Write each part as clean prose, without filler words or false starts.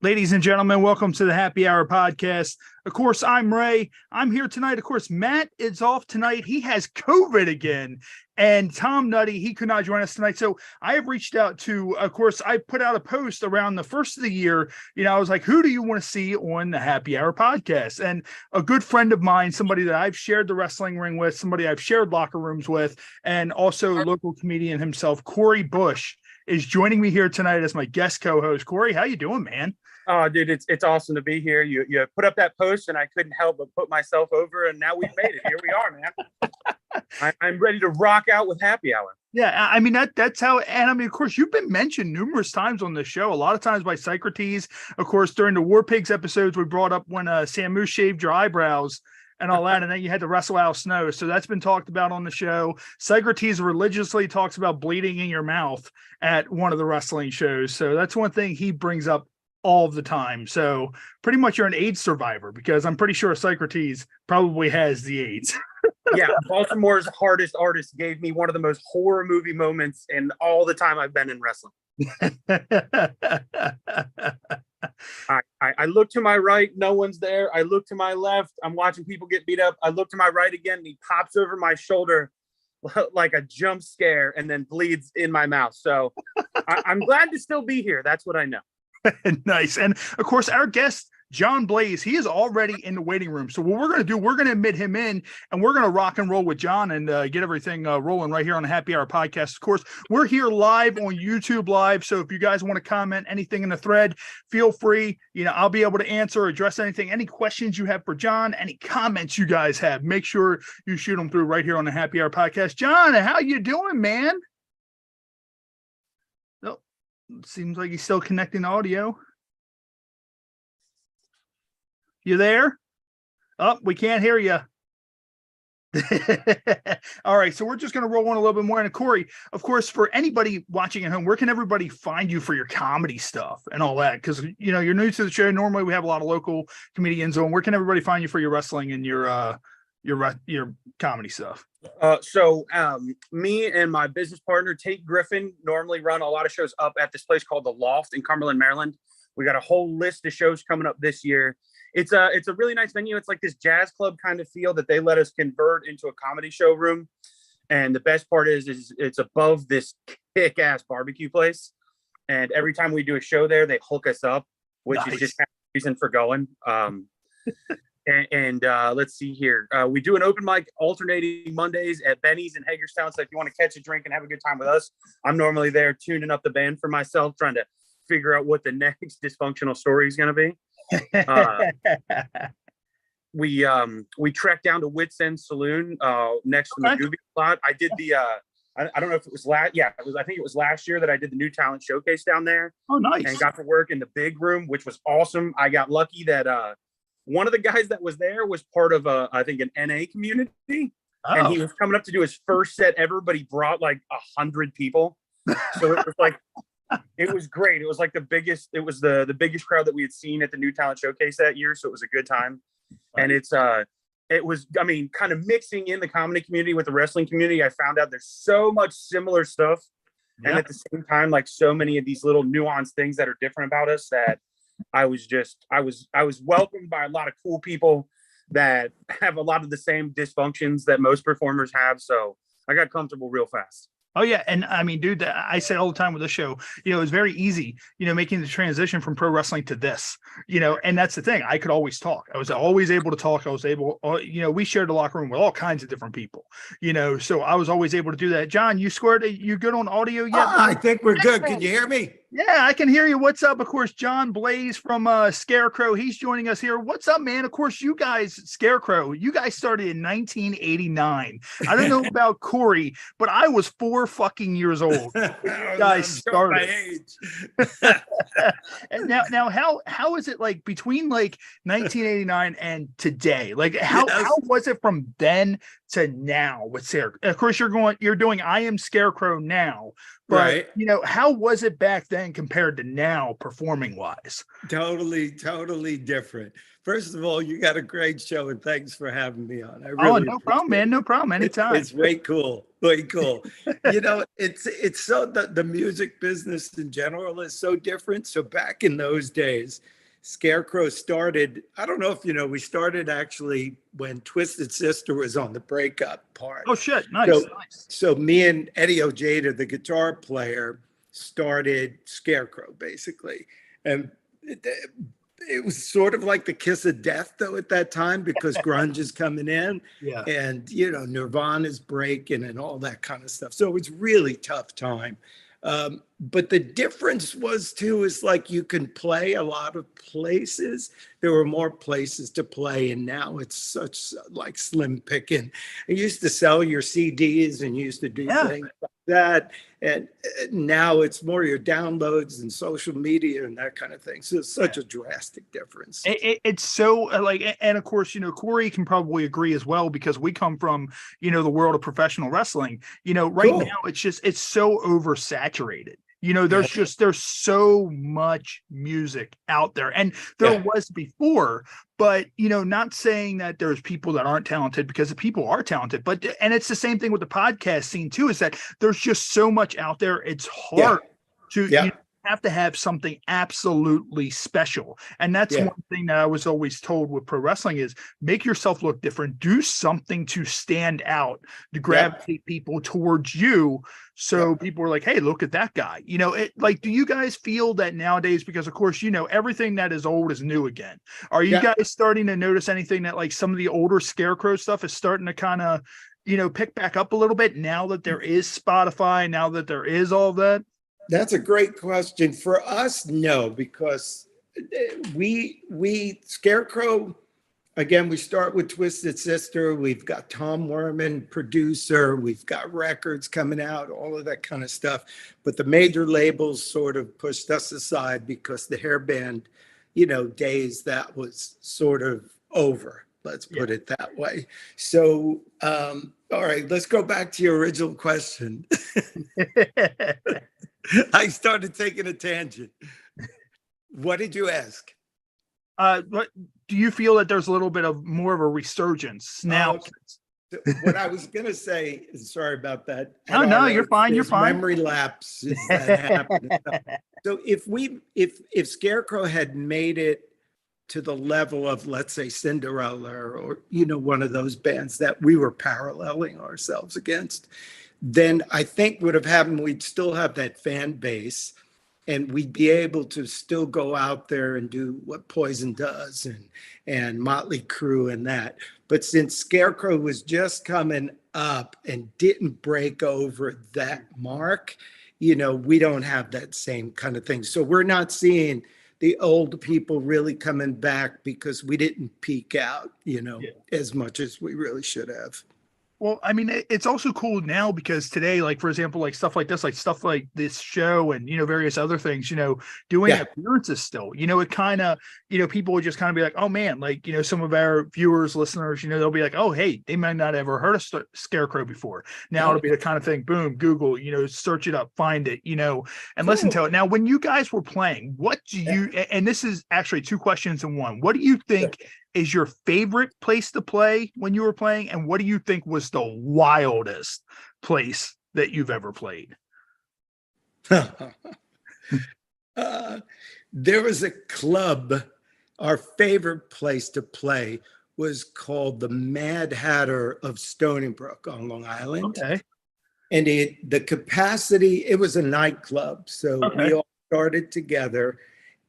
Ladies and gentlemen, welcome to the Happy Hour podcast. Of course, I'm Ray. I'm here tonight. Of course, Matt is off tonight. He has COVID again. And Tom Nutty, he could not join us tonight. So I have reached out to, of course, I put out a post around the first of the year. I was like, who do you want to see on the Happy Hour podcast? And a good friend of mine, somebody that I've shared the wrestling ring with, somebody I've shared locker rooms with, and also local comedian himself, Cory Bush, is joining me here tonight as my guest co-host. Cory, how you doing, man? Oh, dude, it's awesome to be here. You put up that post, and I couldn't help but put myself over, and now we've made it. Here we are, man. I'm ready to rock out with Happy Hour. Yeah, I mean that's how. And I mean, of course, you've been mentioned numerous times on the show. A lot of times by Socrates. Of course, during the War Pigs episodes, we brought up when Samu shaved your eyebrows and all that, and then you had to wrestle out of snow. So that's been talked about on the show. Socrates religiously talks about bleeding in your mouth at one of the wrestling shows. So that's one thing he brings up all the time. So pretty much you're an AIDS survivor, because I'm pretty sure Socrates probably has the AIDS. Yeah, Baltimore's hardest artist gave me one of the most horror movie moments in all the time I've been in wrestling. I look to my right, no one's there. I look to my left, I'm watching people get beat up. I look to my right again, and he pops over my shoulder like a jump scare and then bleeds in my mouth. So I'm glad to still be here. That's what I know. Nice. And of course, our guest, John Blaze, he is already in the waiting room. So what we're going to do, we're going to admit him in, and we're going to rock and roll with John and get everything rolling right here on the Happy Hour podcast. Of course, we're here live on YouTube Live. So if you guys want to comment anything in the thread, feel free. I'll be able to answer or address anything, any questions you have for John, any comments you guys have. Make sure you shoot them through right here on the Happy Hour podcast. John, how you doing, man? Seems like he's still connecting audio. You there? Oh, we can't hear you. All right, so we're just going to roll on a little bit more. And Cory, of course, for anybody watching at home, where can everybody find you for your comedy stuff and all that? Because you're new to the show. Normally, we have a lot of local comedians on. Where can everybody find you for your wrestling and your comedy stuff? So me and my business partner, Tate Griffin, normally run a lot of shows up at this place called The Loft in Cumberland, Maryland. We got a whole list of shows coming up this year. It's a really nice venue. It's like this jazz club kind of feel that they let us convert into a comedy showroom. And the best part is it's above this kick-ass barbecue place. And every time we do a show there, they hook us up, which is just kind of the reason for going. And let's see here. We do an open mic alternating Mondays at Benny's in Hagerstown. So if you want to catch a drink and have a good time with us, I'm normally there tuning up the band for myself, trying to figure out what the next dysfunctional story is going to be. We trekked down to Wits End Saloon next to the movie spot. I did the I don't know if it was I think it was last year that I did the new talent showcase down there. Oh, nice. And got to work in the big room, which was awesome. I got lucky that one of the guys that was there was part of I think an NA community. Oh. And he was coming up to do his first set ever, but he brought like 100 people. So it was like it was great. It was like the biggest crowd that we had seen at the new talent showcase that year. So it was a good time. And it was, I mean, kind of mixing in the comedy community with the wrestling community. I found out there's so much similar stuff. Yeah. And at the same time, like so many of these little nuanced things that are different about us that I was welcomed by a lot of cool people that have a lot of the same dysfunctions that most performers have. So I got comfortable real fast. Oh, yeah. And I mean, dude, I say all the time with this show, it's very easy, making the transition from pro wrestling to this, and that's the thing. I could always talk. I was always able to talk. I was able, we shared the locker room with all kinds of different people, so I was always able to do that. John, you good on audio yet? I think we're good. Can you hear me? Yeah, I can hear you. What's up? Of course, John Blaze from Scarecrow. He's joining us here. What's up, man? Of course, you guys, Scarecrow, you guys started in 1989. I don't know about Cory, but I was 4 fucking years old. You guys started. And now, how is it like between like 1989 and today? Like how was it from then to now with Sarah? Of course, you're doing I Am Scarecrow now, but Right. how was it back then compared to now, performing wise? Totally different. First of all, you got a great show, and thanks for having me on. I Oh, really no appreciate problem, man. it. No problem. Anytime. It's way cool. Way cool. It's so the music business in general is so different. So back in those days, Scarecrow started, I don't know if you know, we started actually when Twisted Sister was on the breakup part. Oh shit. Nice. So, Nice. so me and Eddie Ojeda, the guitar player, started Scarecrow basically. And it was sort of like the kiss of death though at that time because grunge is coming in Yeah. and Nirvana's breaking and all that kind of stuff. So it was really tough time. But the difference was too is like you can play a lot of places. There were more places to play, and now it's such like slim picking. I used to sell your CDs and used to do things like that, and now it's more your downloads and social media and that kind of thing. So it's such a drastic difference. It's so and of course, Cory can probably agree as well because we come from, the world of professional wrestling. Right now it's so oversaturated. There's so much music out there, and there was before, but not saying that there's people that aren't talented because the people are talented, and it's the same thing with the podcast scene too, is that there's just so much out there. It's hard to have to have something absolutely special. And that's one thing that I was always told with pro wrestling is make yourself look different, do something to stand out, to gravitate people towards you. So people are like, hey, look at that guy. Do you guys feel that nowadays, because of course, everything that is old is new again. Are you guys starting to notice anything that like some of the older Scarecrow stuff is starting to kind of, pick back up a little bit now that there is Spotify, now that there is all that? That's a great question. For us, no, because we Scarecrow, again, we start with Twisted Sister. We've got Tom Werman, producer. We've got records coming out, all of that kind of stuff. But the major labels sort of pushed us aside because the hair band, days, that was sort of over. Let's put it that way. So, all right, let's go back to your original question. I started taking a tangent. What did you ask? What do you feel that there's a little bit of more of a resurgence now? What I was going to say, sorry about that. No, you're fine. You're fine. Memory lapses that happen. So if Scarecrow had made it to the level of, let's say, Cinderella or one of those bands that we were paralleling ourselves against, then I think would have happened, we'd still have that fan base and we'd be able to still go out there and do what Poison does and Motley Crue and that. But since Scarecrow was just coming up and didn't break over that mark, we don't have that same kind of thing. So we're not seeing the old people really coming back because we didn't peak out, as much as we really should have. Well, I mean, it's also cool now because today, like, for example, like stuff like this, like stuff like this show and, various other things, doing appearances still, it kind of, people would just kind of be like, oh man, like, some of our viewers, listeners, they'll be like, oh, hey, they might not have ever heard of Scarecrow before. Now it'll be the kind of thing, boom, Google, search it up, find it, and listen to it. Now, when you guys were playing, what do you, and this is actually two questions in one, what do you think is your favorite place to play when you were playing? And what do you think was the wildest place that you've ever played? There was a club, our favorite place to play was called the Mad Hatter of Stony Brook on Long Island. Okay. And the capacity, it was a nightclub. So we all started together.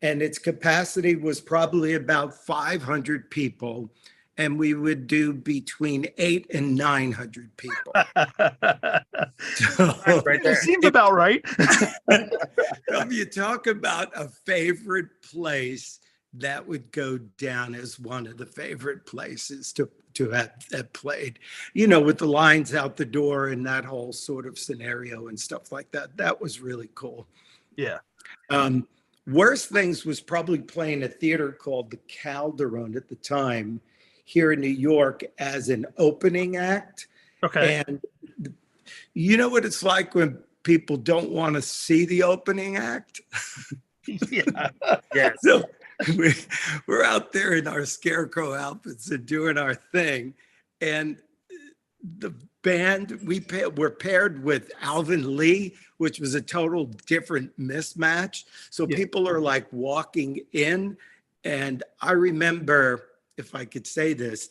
And its capacity was probably about 500 people. And we would do between 800 and 900 people. So, right there. Seems about right. You talk about a favorite place, that would go down as one of the favorite places to have played, with the lines out the door and that whole sort of scenario and stuff like that. That was really cool. Yeah. Worst things was probably playing a theater called the Calderon at the time here in New York as an opening act. Okay. And you know what it's like when people don't want to see the opening act? Yeah. Yes. So we're out there in our Scarecrow outfits and doing our thing. And the band, we're paired with Alvin Lee, which was a total different mismatch. So Yeah. people are like walking in. And I remember, if I could say this,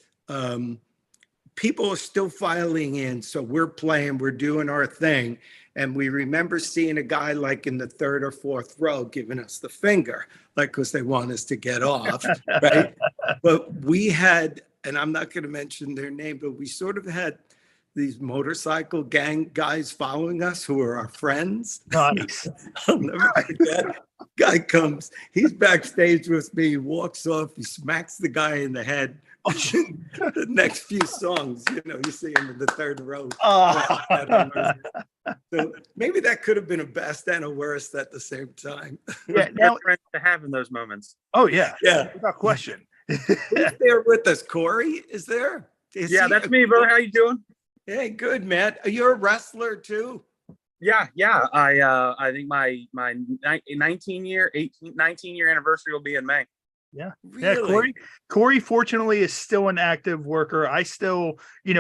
people are still filing in. So we're playing, we're doing our thing. And we remember seeing a guy like in the third or fourth row giving us the finger, like, because they want us to get off, right? But we had, and I'm not going to mention their name, but we sort of had these motorcycle gang guys following us who are our friends. Nice. I'll never forget. Guy comes, he's backstage with me, he walks off, he smacks the guy in the head. The next few songs, you see him in the third row. So maybe that could have been a best and a worst at the same time. Yeah. Now, friends to have in those moments. oh yeah, Yeah. without question. Who's there with us? Cory is there? Yeah, that's me, bro. How you doing? Hey, good, man. You're a wrestler too. Yeah. I think my 19 year anniversary will be in May. Yeah. Really? Yeah, Cory fortunately is still an active worker. I still,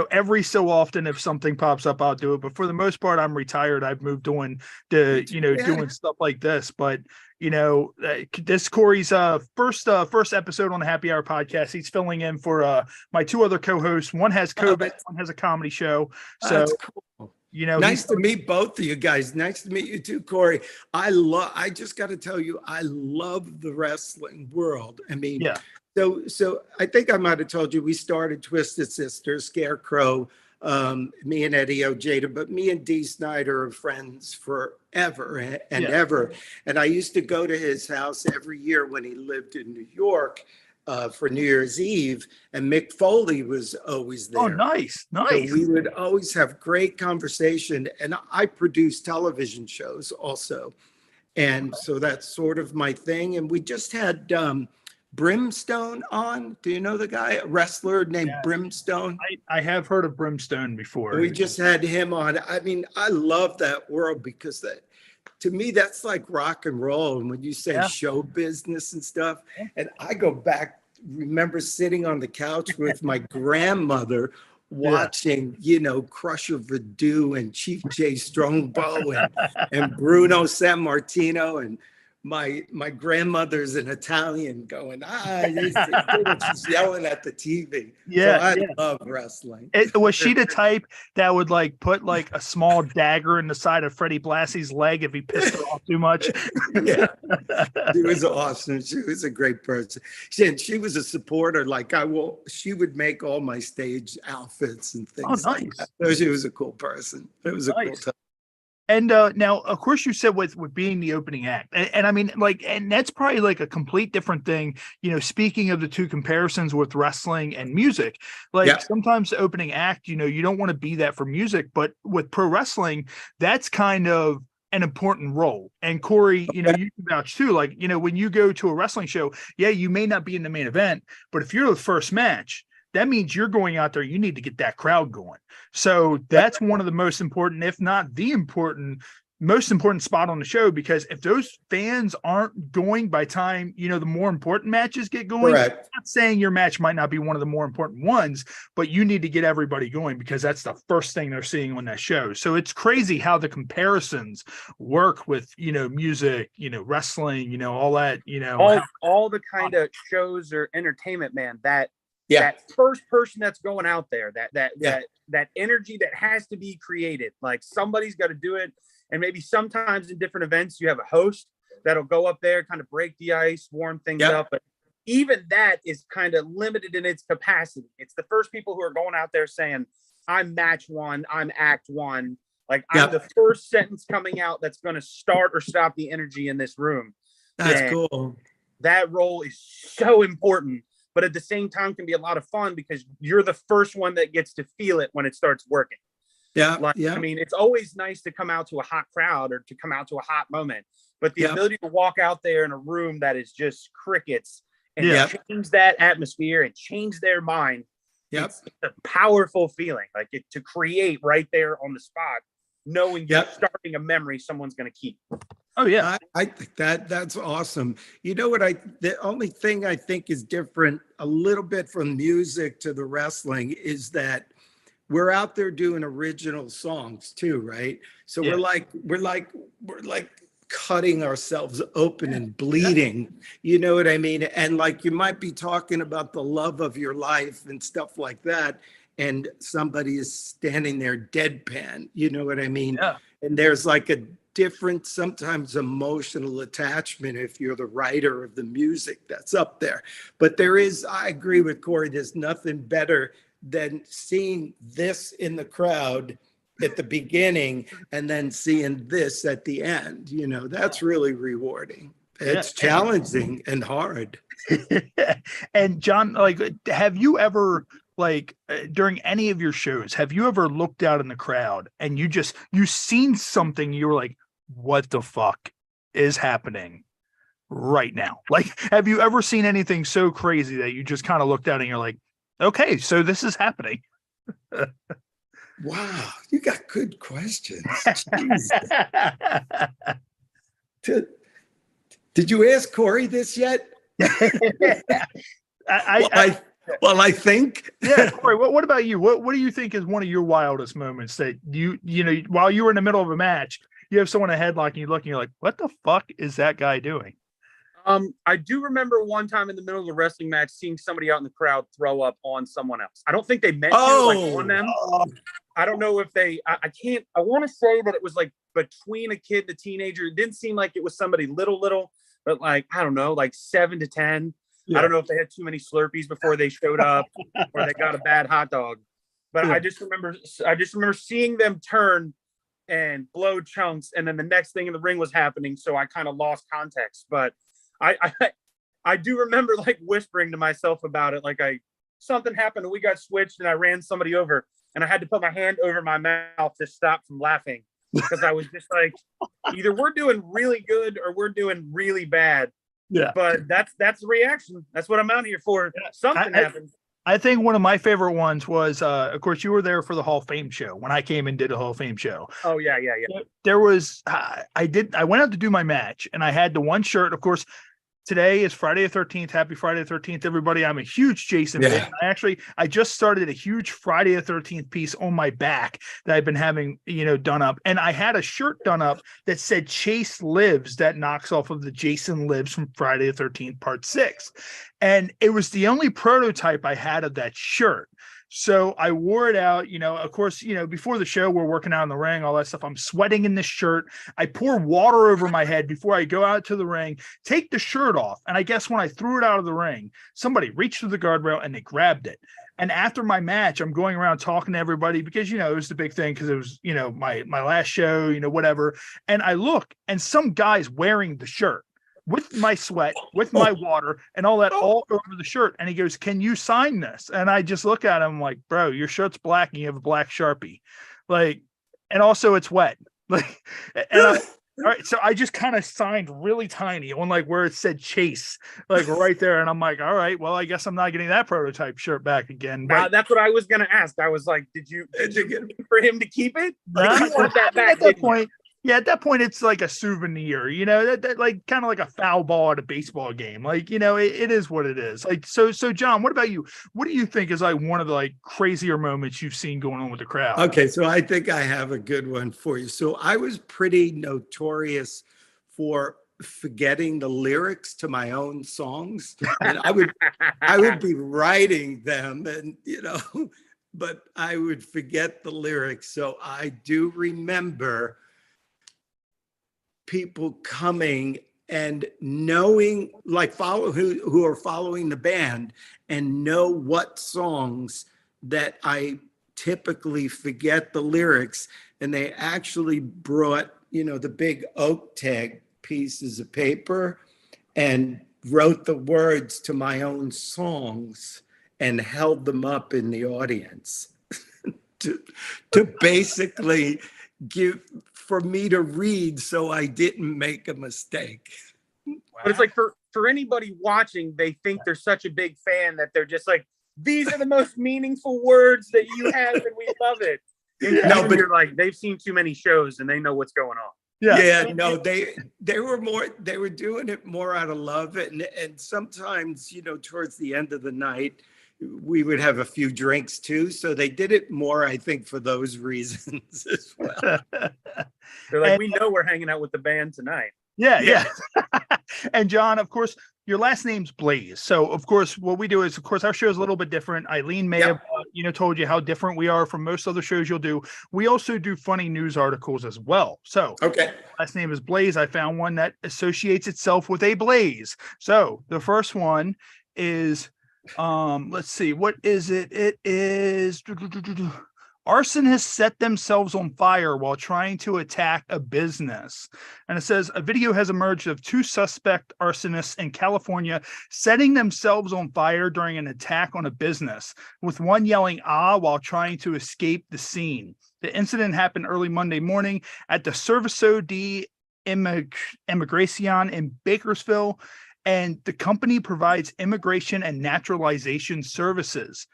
every so often if something pops up, I'll do it. But for the most part, I'm retired. I've moved on to, doing stuff like this. But this Cory's first episode on the Happy Hour podcast. He's filling in for my two other co-hosts. One has COVID, one has a comedy show. So that's cool. Nice to meet both of you guys. Nice to meet you too, Cory. I just got to tell you, I love the wrestling world. I mean, yeah. So I think I might have told you we started Twisted Sisters, Scarecrow, me and Eddie Ojeda, but me and Dee Snider are friends forever and ever. And I used to go to his house every year when he lived in New York. For New Year's Eve, and Mick Foley was always there. Oh, nice. So we would always have great conversation, and I produce television shows also, and so that's sort of my thing. And we just had Brimstone on. Do you know the guy, a wrestler named Brimstone? I have heard of Brimstone before. We just had him on. I mean, I love that world because to me, that's like rock and roll. And when you say show business and stuff, and I go back, remember sitting on the couch with my grandmother watching, Crusher Verdue and Chief Jay Strongbow and Bruno Sammartino, and my grandmother's an Italian going, she's yelling at the TV. Yeah, so I love wrestling. Was she the type that would put a small dagger in the side of Freddie Blassie's leg if he pissed her off too much? Yeah, she was awesome. She was a great person. She was a supporter. She would make all my stage outfits and things. Oh, nice. Like that. So she was a cool person. It was a cool time. And now, of course, you said with being the opening act, and I mean, and that's probably a complete different thing. Speaking of the two comparisons with wrestling and music, sometimes the opening act, you don't want to be that for music, but with pro wrestling, that's kind of an important role. And Cory, you can vouch too. When you go to a wrestling show, you may not be in the main event, but if you're the first match, that means you're going out there, you need to get that crowd going. So that's one of the most important, if not the most important spot on the show, because if those fans aren't going by time, the more important matches get going, I'm not saying your match might not be one of the more important ones, but you need to get everybody going because that's the first thing they're seeing on that show. So it's crazy how the comparisons work with, music, wrestling, all that, all the kind of shows or entertainment, man, that first person that's going out there, that energy that has to be created, somebody's got to do it. And maybe sometimes in different events, you have a host that'll go up there, kind of break the ice, warm things up. But even that is kind of limited in its capacity. It's the first people who are going out there saying, I'm match one, I'm act one. I'm the first sentence coming out that's going to start or stop the energy in this room. That's cool. That role is so important. But at the same time can be a lot of fun because you're the first one that gets to feel it when it starts working. I mean, it's always nice to come out to a hot crowd or to come out to a hot moment, but the ability to walk out there in a room that is just crickets and change that atmosphere and change their mind. Yep. It's a powerful feeling, like to create right there on the spot, knowing you're starting a memory someone's going to keep. Oh yeah. I think that's awesome. You know what, the only thing I think is different a little bit from music to the wrestling is that we're out there doing original songs too, right? So we're like cutting ourselves open and bleeding. You know what I mean? And like you might be talking about the love of your life and stuff like that, and somebody is standing there deadpan. You know what I mean? Yeah. And there's like a different, sometimes emotional attachment if you're the writer of the music that's up there. But there is, I agree with Cory, there's nothing better than seeing this in the crowd at the beginning and then seeing this at the end. You know, that's really rewarding. It's challenging and hard. And John, like, have you ever, like, during any of your shows, have you ever looked out in the crowd and you seen something, you were like, what the fuck is happening right now? Like, have you ever seen anything so crazy that you just kind of looked out and you're like, okay, so this is happening? Wow, you got good questions. Did you ask Cory this yet? I think. Yeah, Cory, what about you? What do you think is one of your wildest moments that you know, while you were in the middle of a match, you have someone a headlock and you look and you're like, what the fuck is that guy doing? I do remember one time in the middle of the wrestling match, seeing somebody out in the crowd throw up on someone else. I don't think they meant to, like, on them. I don't know if they, I want to say that it was like between a kid and a teenager. It didn't seem like it was somebody little, but like, I don't know, like 7 to 10. Yeah. I don't know if they had too many Slurpees before they showed up or they got a bad hot dog. But yeah. I just remember seeing them turn and blow chunks, and then the next thing in the ring was happening, so I kind of lost context. But I do remember like whispering to myself about it, like something happened and we got switched and I ran somebody over and I had to put my hand over my mouth to stop from laughing, because I was just like, either we're doing really good or we're doing really bad. Yeah. But that's the reaction. That's what I'm out here for. Yeah. Something happened. I think one of my favorite ones was, of course, you were there for the Hall of Fame show when I came and did a Hall of Fame show. Oh yeah. There was, I went out to do my match and I had the one shirt. Of course, today is Friday the 13th. Happy Friday the 13th, everybody. I'm a huge Jason fan. I just started a huge Friday the 13th piece on my back that I've been having, you know, done up. And I had a shirt done up that said Chase Lives, that knocks off of the Jason Lives from Friday the 13th, part 6. And it was the only prototype I had of that shirt. So I wore it out, you know, of course, you know, before the show, we're working out in the ring, all that stuff. I'm sweating in this shirt. I pour water over my head before I go out to the ring, take the shirt off. And I guess when I threw it out of the ring, somebody reached through the guardrail and they grabbed it. And after my match, I'm going around talking to everybody because, you know, it was the big thing because it was, you know, my last show, you know, whatever. And I look and some guy's wearing the shirt with my sweat, with my water and all that all over the shirt. And he goes, can you sign this? And I just look at him like, bro, your shirt's black and you have a black Sharpie. Like, and also it's wet. Like, and all right. So I just kind of signed really tiny on like where it said Chase, like right there. And I'm like, all right, well, I guess I'm not getting that prototype shirt back again. But that's what I was going to ask. I was like, did you get for him to keep it? Like, you want that back, at that point. Yeah, at that point, it's like a souvenir, you know, that like kind of like a foul ball at a baseball game. Like, you know, it is what it is. Like, so John, what about you? What do you think is like one of the like crazier moments you've seen going on with the crowd? Okay, so I think I have a good one for you. So I was pretty notorious for forgetting the lyrics to my own songs, and I would be writing them, and you know, but I would forget the lyrics. So I do remember people coming and knowing, like who are following the band and know what songs that I typically forget the lyrics. And they actually brought, you know, the big oak tag pieces of paper and wrote the words to my own songs and held them up in the audience to basically for me to read so I didn't make a mistake. But it's like for anybody watching, they think they're such a big fan that they're just like these are the most meaningful words that you have, and we love it. No, but you're like, they've seen too many shows and they know what's going on. Yeah, no, they were doing it more out of love, and sometimes, you know, towards the end of the night, we would have a few drinks too. So they did it more, I think, for those reasons as well. They're like, we know we're hanging out with the band tonight. Yeah. And John, of course, your last name's Blaze. So, of course, what we do is, of course, our show is a little bit different. Eileen may have, told you how different we are from most other shows you'll do. We also do funny news articles as well. So, last name is Blaze. I found one that associates itself with a blaze. So, the first one is, let's see, what is it? It is... Arsonists set themselves on fire while trying to attack a business. And it says a video has emerged of two suspect arsonists in California setting themselves on fire during an attack on a business, with one yelling "ah" while trying to escape the scene. The incident happened early Monday morning at the Servicio de Inmigración in Bakersfield, and the company provides immigration and naturalization services.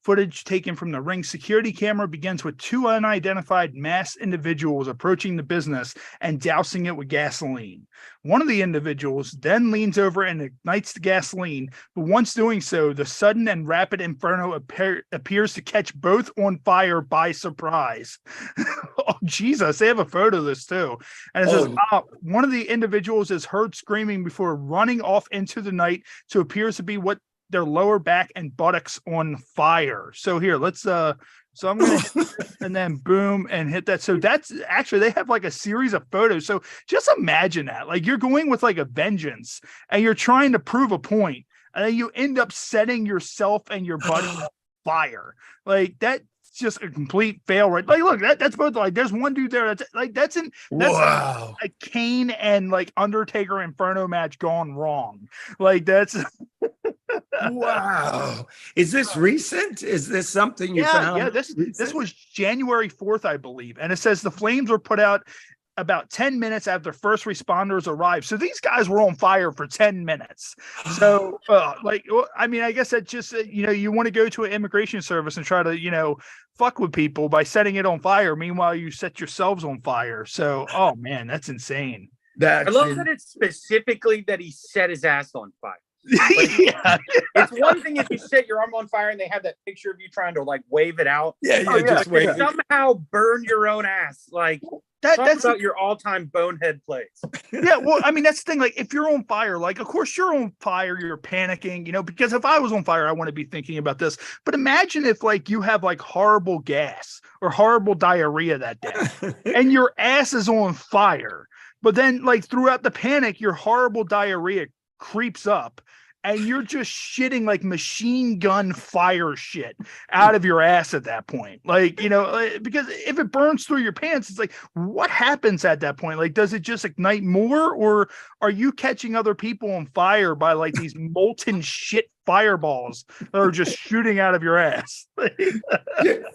Footage taken from the Ring security camera begins with two unidentified masked individuals approaching the business and dousing it with gasoline. One of the individuals then leans over and ignites the gasoline, but once doing so, the sudden and rapid inferno appears to catch both on fire by surprise. Oh, Jesus, they have a photo of this too. And it says, one of the individuals is heard screaming before running off into the night to appears to be what their lower back and buttocks on fire. So here, let's so I'm gonna hit this and then boom and hit that. So that's actually, they have like a series of photos. So just imagine that, like you're going with like a vengeance and you're trying to prove a point, and then you end up setting yourself and your buddy on fire. Like that's just a complete fail, right? Like, look, that's both, like there's one dude there that's wow, a Kane and like Undertaker Inferno match gone wrong. Like that's wow. Is this recent? Is this something you found? Yeah, this was January 4th, I believe. And it says the flames were put out about 10 minutes after first responders arrived. So these guys were on fire for 10 minutes. So I mean, I guess that just, you want to go to an immigration service and try to, fuck with people by setting it on fire. Meanwhile, you set yourselves on fire. So, oh man, that's insane. I love that it's specifically that he set his ass on fire. It's one thing if you set your arm on fire and they have that picture of you trying to like wave it out. Just wave. Somehow burn your own ass. Like that's about your all-time bonehead plays. Yeah, well, I mean, that's the thing. Like, if you're on fire, like, of course you're on fire, you're panicking, because if I was on fire, I want to be thinking about this. But imagine if like you have like horrible gas or horrible diarrhea that day and your ass is on fire. But then like throughout the panic, your horrible diarrhea creeps up and you're just shitting like machine gun fire shit out of your ass at that point. Like, because if it burns through your pants, it's like, what happens at that point? Like, does it just ignite more, or are you catching other people on fire by like these molten shit fireballs that are just shooting out of your ass?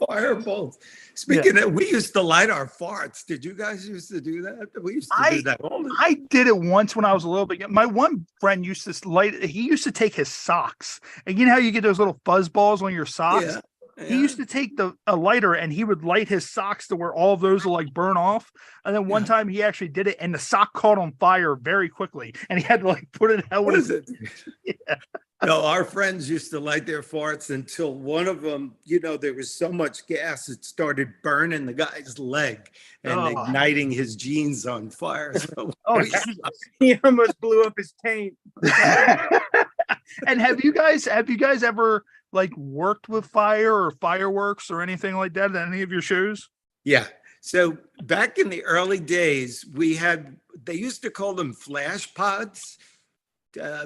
Fireballs. Speaking of, we used to light our farts. Did you guys used to do that? We used to do that all the time. I did it once when I was a little bit young. My one friend used to he used to take his socks, and you know how you get those little fuzz balls on your socks? Yeah. He used to take a lighter and he would light his socks to where all of those will like burn off. And then one time he actually did it and the sock caught on fire very quickly and he had to like put it out. What is it? Yeah. No, our friends used to light their farts until one of them, there was so much gas, it started burning the guy's leg and igniting his jeans on fire. So, he almost blew up his taint. And have you guys ever like worked with fire or fireworks or anything like that at any of your shows? Yeah. So back in the early days, they used to call them flash pods. I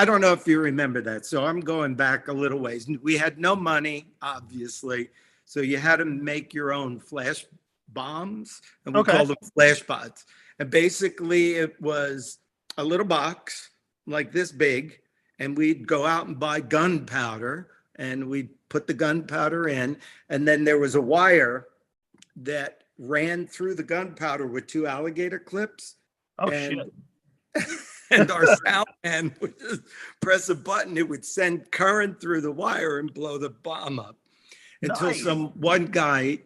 don't know if you remember that. So I'm going back a little ways. We had no money, obviously. So you had to make your own flash bombs, and we called them flash pods. And basically it was a little box like this big, and we'd go out and buy gunpowder, and we'd put the gunpowder in, and then there was a wire that ran through the gunpowder with two alligator clips. Oh, shit. And our sound man would just press a button. It would send current through the wire and blow the bomb up until Nice. one guy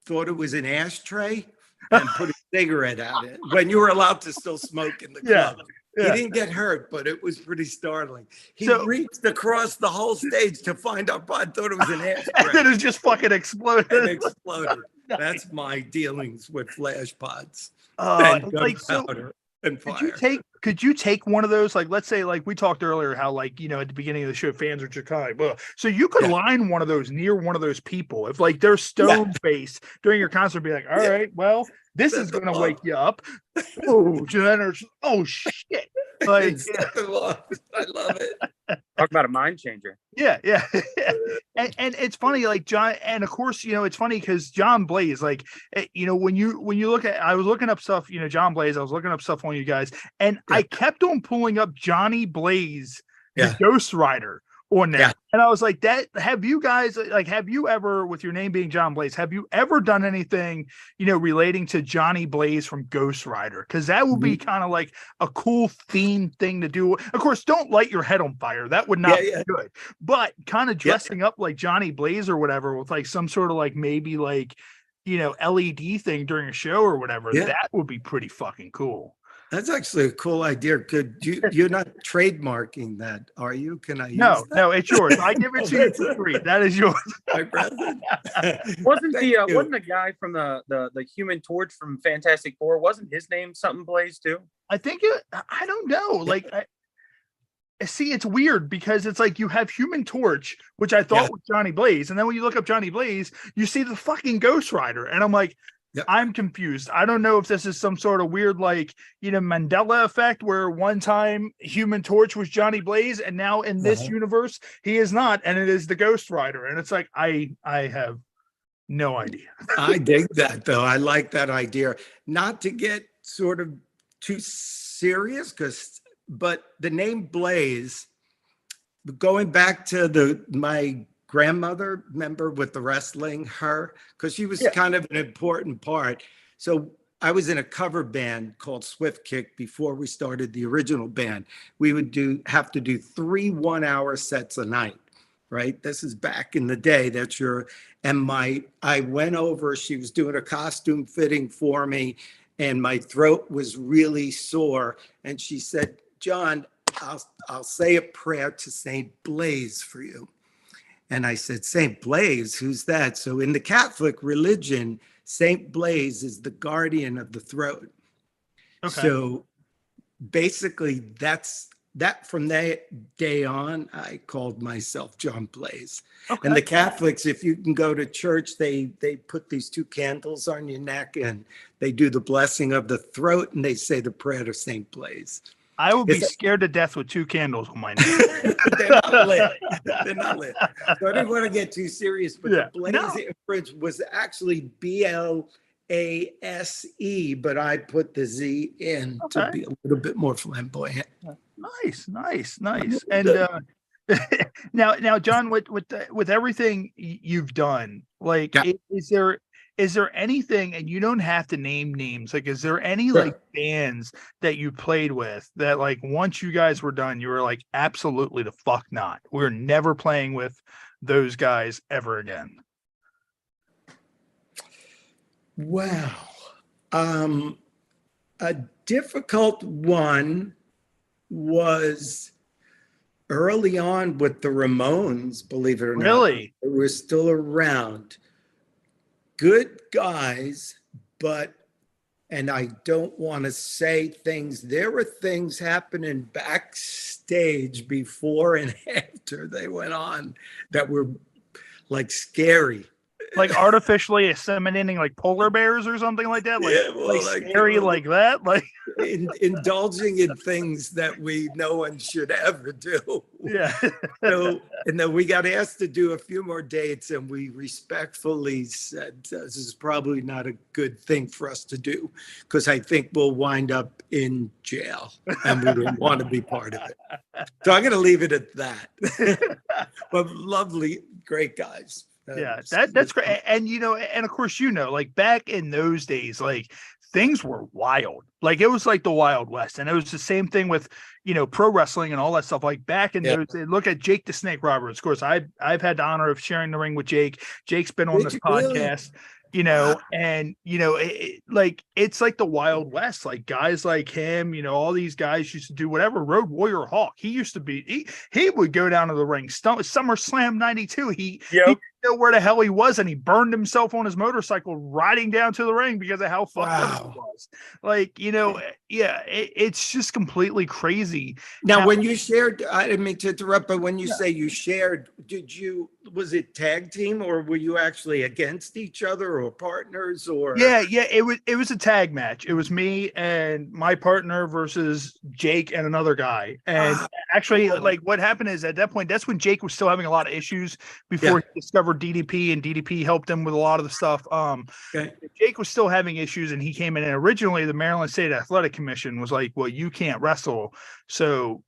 thought it was an ashtray and put a cigarette out it when you were allowed to still smoke in the club. Yeah. He didn't get hurt, but it was pretty startling. He So- reached across the whole stage to find our bud, thought it was an And ashtray. then it just fucking exploded. And exploded. Nice. That's my dealings with flash pods It's and like, so gunpowder and could fire. you take one of those, like, let's say, like we talked earlier, how, like, at the beginning of the show, fans are just kind of like, well, so you could line one of those near one of those people. If, like, they're stone faced during your concert, be like, all right, well, this is going to wake you up. Oh, shit. Like, I love it. Talk about a mind changer. yeah. and it's funny, like John, and of course, it's funny because John Blaze, like, when you look at, I was looking up stuff, John Blaze, I was looking up stuff on you guys, and I kept on pulling up Johnny Blaze, the Ghost Rider on there. And I was like, have you guys, like, have you ever, with your name being John Blaze, have you ever done anything, relating to Johnny Blaze from Ghost Rider? Because that would be kind of like a cool theme thing to do. Of course, don't light your head on fire. That would not be good. But kind of dressing up like Johnny Blaze or whatever with, like, some sort of, like, maybe, like, LED thing during a show or whatever, that would be pretty fucking cool. That's actually a cool idea. You're not trademarking that, are you? Can I use that? No, it's yours. I give it to you for free. That is yours. My present. Wasn't the guy from the Human Torch from Fantastic Four? Wasn't his name something Blaze too? I think I don't know. Like, see, it's weird because it's like you have Human Torch, which I thought was Johnny Blaze, and then when you look up Johnny Blaze, you see the fucking Ghost Rider, and I'm like, I'm confused. I don't know if this is some sort of weird, like, Mandela effect where one time Human Torch was Johnny Blaze and now in this universe he is not, and it is the Ghost Rider. And it's like, I have no idea. I dig that, though. I like that idea. Not to get sort of too serious, but the name Blaze, going back to my grandmother, remember, with the wrestling, because she was kind of an important part. So I was in a cover band called Swift Kick before we started the original band. We would have to do 3 1-hour sets a night, right? This is back in the day. I went over, she was doing a costume fitting for me, and my throat was really sore. And she said, John, I'll say a prayer to Saint Blaze for you. And I said, Saint Blaze, who's that? So in the Catholic religion, Saint Blaze is the guardian of the throat. Okay. So basically that's from that day on, I called myself John Blaze. Okay. And the Catholics, if you can go to church, they put these 2 candles on your neck and they do the blessing of the throat and they say the prayer to Saint Blaze. I would be scared to death with 2 candles on my neck. They're not lit. So I didn't want to get too serious, but the Blaze Bridge was actually BLASE, but I put the Z in to be a little bit more flamboyant. Nice. And now, John, with everything you've done, like, is there anything, and you don't have to name names, like, is there any like bands that you played with that, like, once you guys were done, you were like, absolutely the fuck not, we're never playing with those guys ever again? Wow. A difficult one was early on with the Ramones, believe it or not. Really? They were still around. Good guys, and I don't want to say things, there were things happening backstage before and after they went on that were like scary. Like artificially assimilating like polar bears or something like that? Like scary like that? Like indulging in things that no one should ever do. Yeah. And then we got asked to do a few more dates and we respectfully said, this is probably not a good thing for us to do because I think we'll wind up in jail and we didn't want to be part of it. So I'm going to leave it at that. But lovely, great guys. Yeah, that's great. And and of course, like back in those days, like things were wild. Like it was like the Wild West. And it was the same thing with, pro wrestling and all that stuff. Like back in those, look at Jake the Snake Roberts. Of course, I've had the honor of sharing the ring with Jake. Jake's been on this podcast. And it's like the Wild West, like guys like him, all these guys used to do whatever. Road Warrior Hawk, he used to be, he would go down to the ring. SummerSlam 92, he didn't know where the hell he was, and he burned himself on his motorcycle riding down to the ring because of how fucked up he was. Like, it's just completely crazy. Now, when you shared, I didn't mean to interrupt, but when you say you shared, was it tag team, or were you actually against each other or partners, or? It was a tag match. It was me and my partner versus Jake and another guy. And actually, like what happened is at that point, that's when Jake was still having a lot of issues before he discovered DDP, and DDP helped him with a lot of the stuff. Jake was still having issues, and he came in, and originally the Maryland State Athletic Commission was like, well, you can't wrestle. So,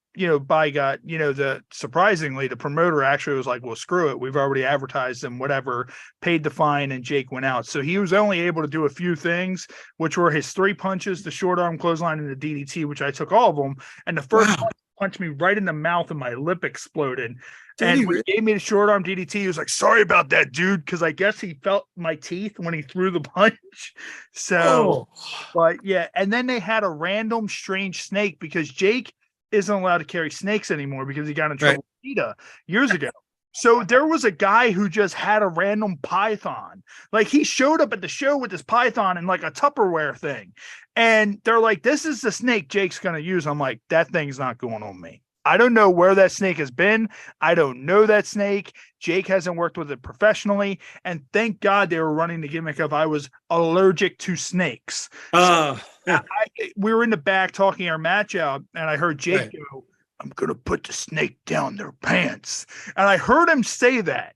surprisingly, the promoter actually was like, well, screw it. We've already advertised him, whatever, paid the fine, and Jake went out. So he was only able to do a few things, which were his 3 punches, the short arm clothesline, and the DDT, which I took all of them. And the first punch punched me right in the mouth, and my lip exploded. And when he gave me the short arm DDT, he was like, sorry about that, dude. Because I guess he felt my teeth when he threw the punch. So, but yeah. And then they had a random strange snake, because Jake isn't allowed to carry snakes anymore because he got in trouble with PETA years ago. So there was a guy who just had a random python. Like he showed up at the show with this python and like a Tupperware thing. And they're like, this is the snake Jake's going to use. I'm like, that thing's not going on me. I don't know where that snake has been. I don't know that snake. Jake hasn't worked with it professionally. And thank God they were running the gimmick of I was allergic to snakes. We were in the back talking our match out, and I heard Jake go, I'm going to put the snake down their pants. And I heard him say that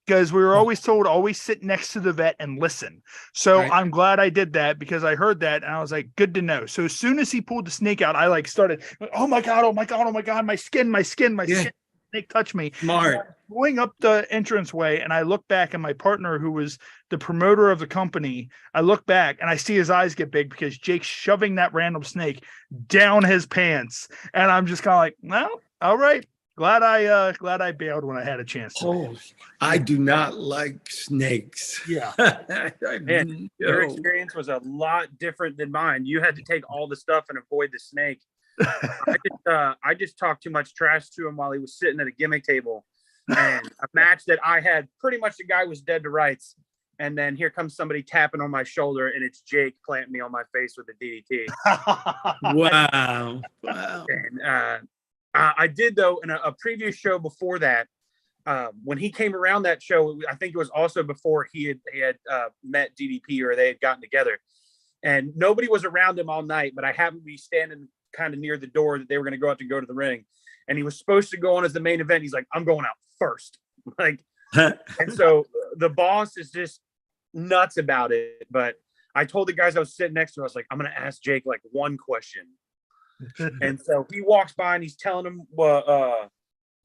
because we were always told, always sit next to the vet and listen. So I'm glad I did that, because I heard that and I was like, good to know. So as soon as he pulled the snake out, I like started, oh my God, my skin. Snake touched me. Smart. Going up the entranceway, and I look back, and my partner, who was the promoter of the company, I look back and I see his eyes get big because Jake's shoving that random snake down his pants. And I'm just kind of like, well, all right. Glad I bailed when I had a chance to. I do not like snakes. Yeah. Man, your experience was a lot different than mine. You had to take all the stuff and avoid the snake. I just talked too much trash to him while he was sitting at a gimmick table, and a match that I had, pretty much the guy was dead to rights. And then here comes somebody tapping on my shoulder, and it's Jake planting me on my face with a DDT. Wow. And I did, though, in a previous show before that, when he came around that show, I think it was also before he had met DDP, or they had gotten together, and nobody was around him all night, but I happened to be standing kind of near the door that they were going to go out to go to the ring, and he was supposed to go on as the main event. He's like, I'm going out first. Like, and so the boss is just nuts about it. But I told the guys I was sitting next to, I was like, I'm going to ask Jake like one question. And so he walks by and he's telling him,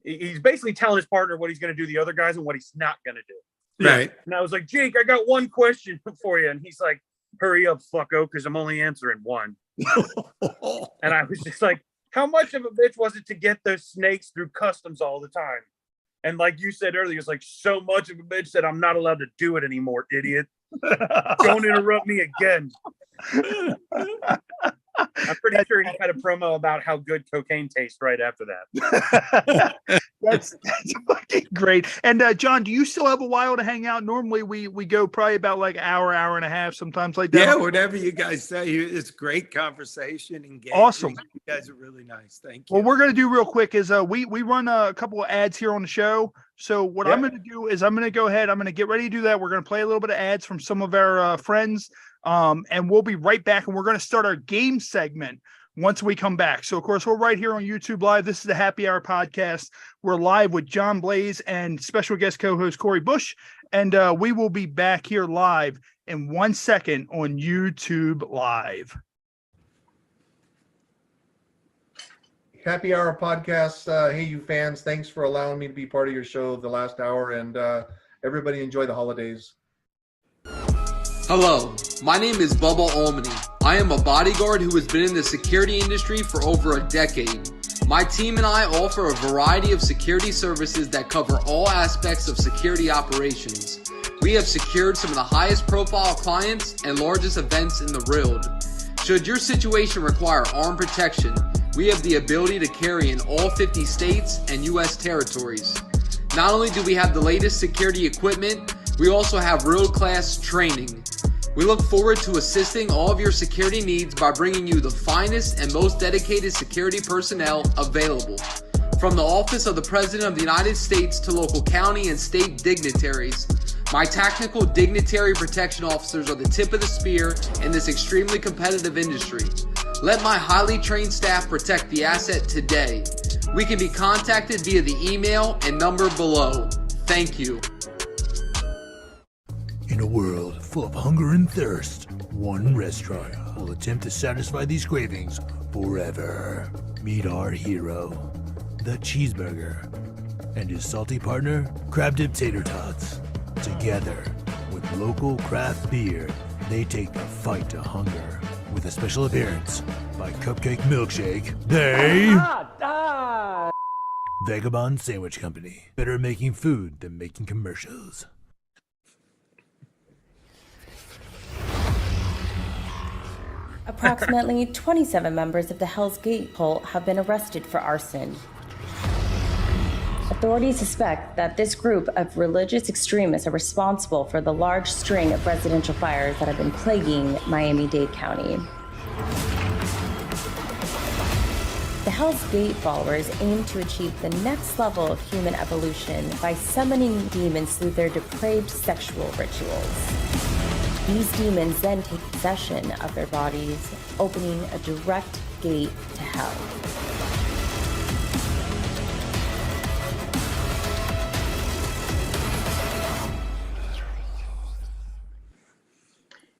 he's basically telling his partner what he's going to do to the other guys and what he's not going to do. Right. And I was like, Jake, I got one question for you. And he's like, hurry up, fucko, because I'm only answering one. And I was just like, how much of a bitch was it to get those snakes through customs all the time? And like you said earlier, it's like so much of a bitch that I'm not allowed to do it anymore, idiot. Don't interrupt me again. I'm pretty sure he had a promo about how good cocaine tastes right after that. That's fucking great. And John, do you still have a while to hang out? Normally we go probably about like hour and a half, sometimes like that. Yeah, whatever you guys say. It's great conversation. Engaging. Awesome. You guys are really nice. Thank you. What we're gonna do real quick is we run a couple of ads here on the show. So what I'm gonna do is I'm gonna go ahead. I'm gonna get ready to do that. We're gonna play a little bit of ads from some of our friends. And we'll be right back, and we're going to start our game segment once we come back. So, of course, we're right here on YouTube Live. This is the Happy Hour podcast. We're live with John Blaze and special guest co-host Cory Bush, and we will be back here live in 1 second on YouTube Live. Happy Hour podcast. Hey, you fans, thanks for allowing me to be part of your show the last hour, and everybody enjoy the holidays. Hello, my name is Bubba Almany. I am a bodyguard who has been in the security industry for over a decade. My team and I offer a variety of security services that cover all aspects of security operations. We have secured some of the highest profile clients and largest events in the world. Should your situation require armed protection, we have the ability to carry in all 50 states and U.S. territories. Not only do we have the latest security equipment, we also have world-class training. We look forward to assisting all of your security needs by bringing you the finest and most dedicated security personnel available. From the Office of the President of the United States to local county and state dignitaries, my tactical dignitary protection officers are the tip of the spear in this extremely competitive industry. Let my highly trained staff protect the asset today. We can be contacted via the email and number below. Thank you. In a world full of hunger and thirst, one restaurant will attempt to satisfy these cravings forever. Meet our hero, the cheeseburger, and his salty partner, crab dip tater tots. Together, with local craft beer, they take the fight to hunger. With a special appearance by Cupcake Milkshake, they... Vagabond Sandwich Company. Better making food than making commercials. Approximately 27 members of the Hell's Gate cult have been arrested for arson. Authorities suspect that this group of religious extremists are responsible for the large string of residential fires that have been plaguing Miami-Dade County. The Hell's Gate followers aim to achieve the next level of human evolution by summoning demons through their depraved sexual rituals. These demons then take possession of their bodies, opening a direct gate to hell.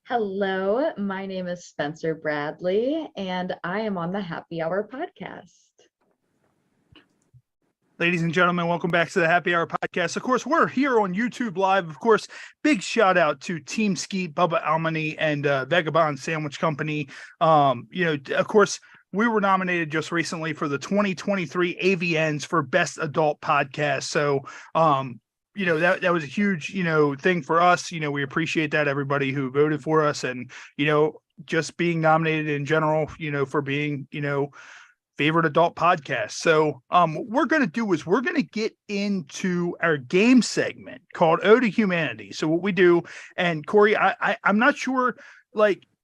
Hello, my name is Spencer Bradley, and I am on the Happy Hour podcast. Ladies and gentlemen, welcome back to the Happy Hour podcast. Of course, we're here on YouTube Live. Of course, big shout out to Team Skeet, Bubba Almany, and Vagabond Sandwich Company. Of course, we were nominated just recently for the 2023 AVNs for Best Adult Podcast. So, that was a huge, thing for us. We appreciate that, everybody who voted for us, and, just being nominated in general, for being, favorite adult podcast. So what we're going to do is we're going to get into our game segment called Ode to Humanity. So what we do, and Cory, I'm not sure,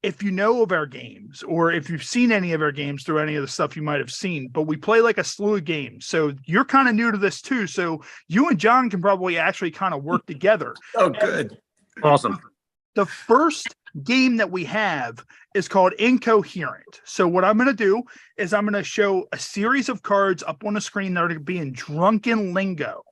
if you know of our games or if you've seen any of our games through any of the stuff you might have seen, but we play like a slew of games. So you're kind of new to this too. So you and John can probably actually kind of work together. Oh, good. Awesome. The first game that we have is called Incoherent. So what I'm going to do is I'm going to show a series of cards up on the screen that are going to be in drunken lingo.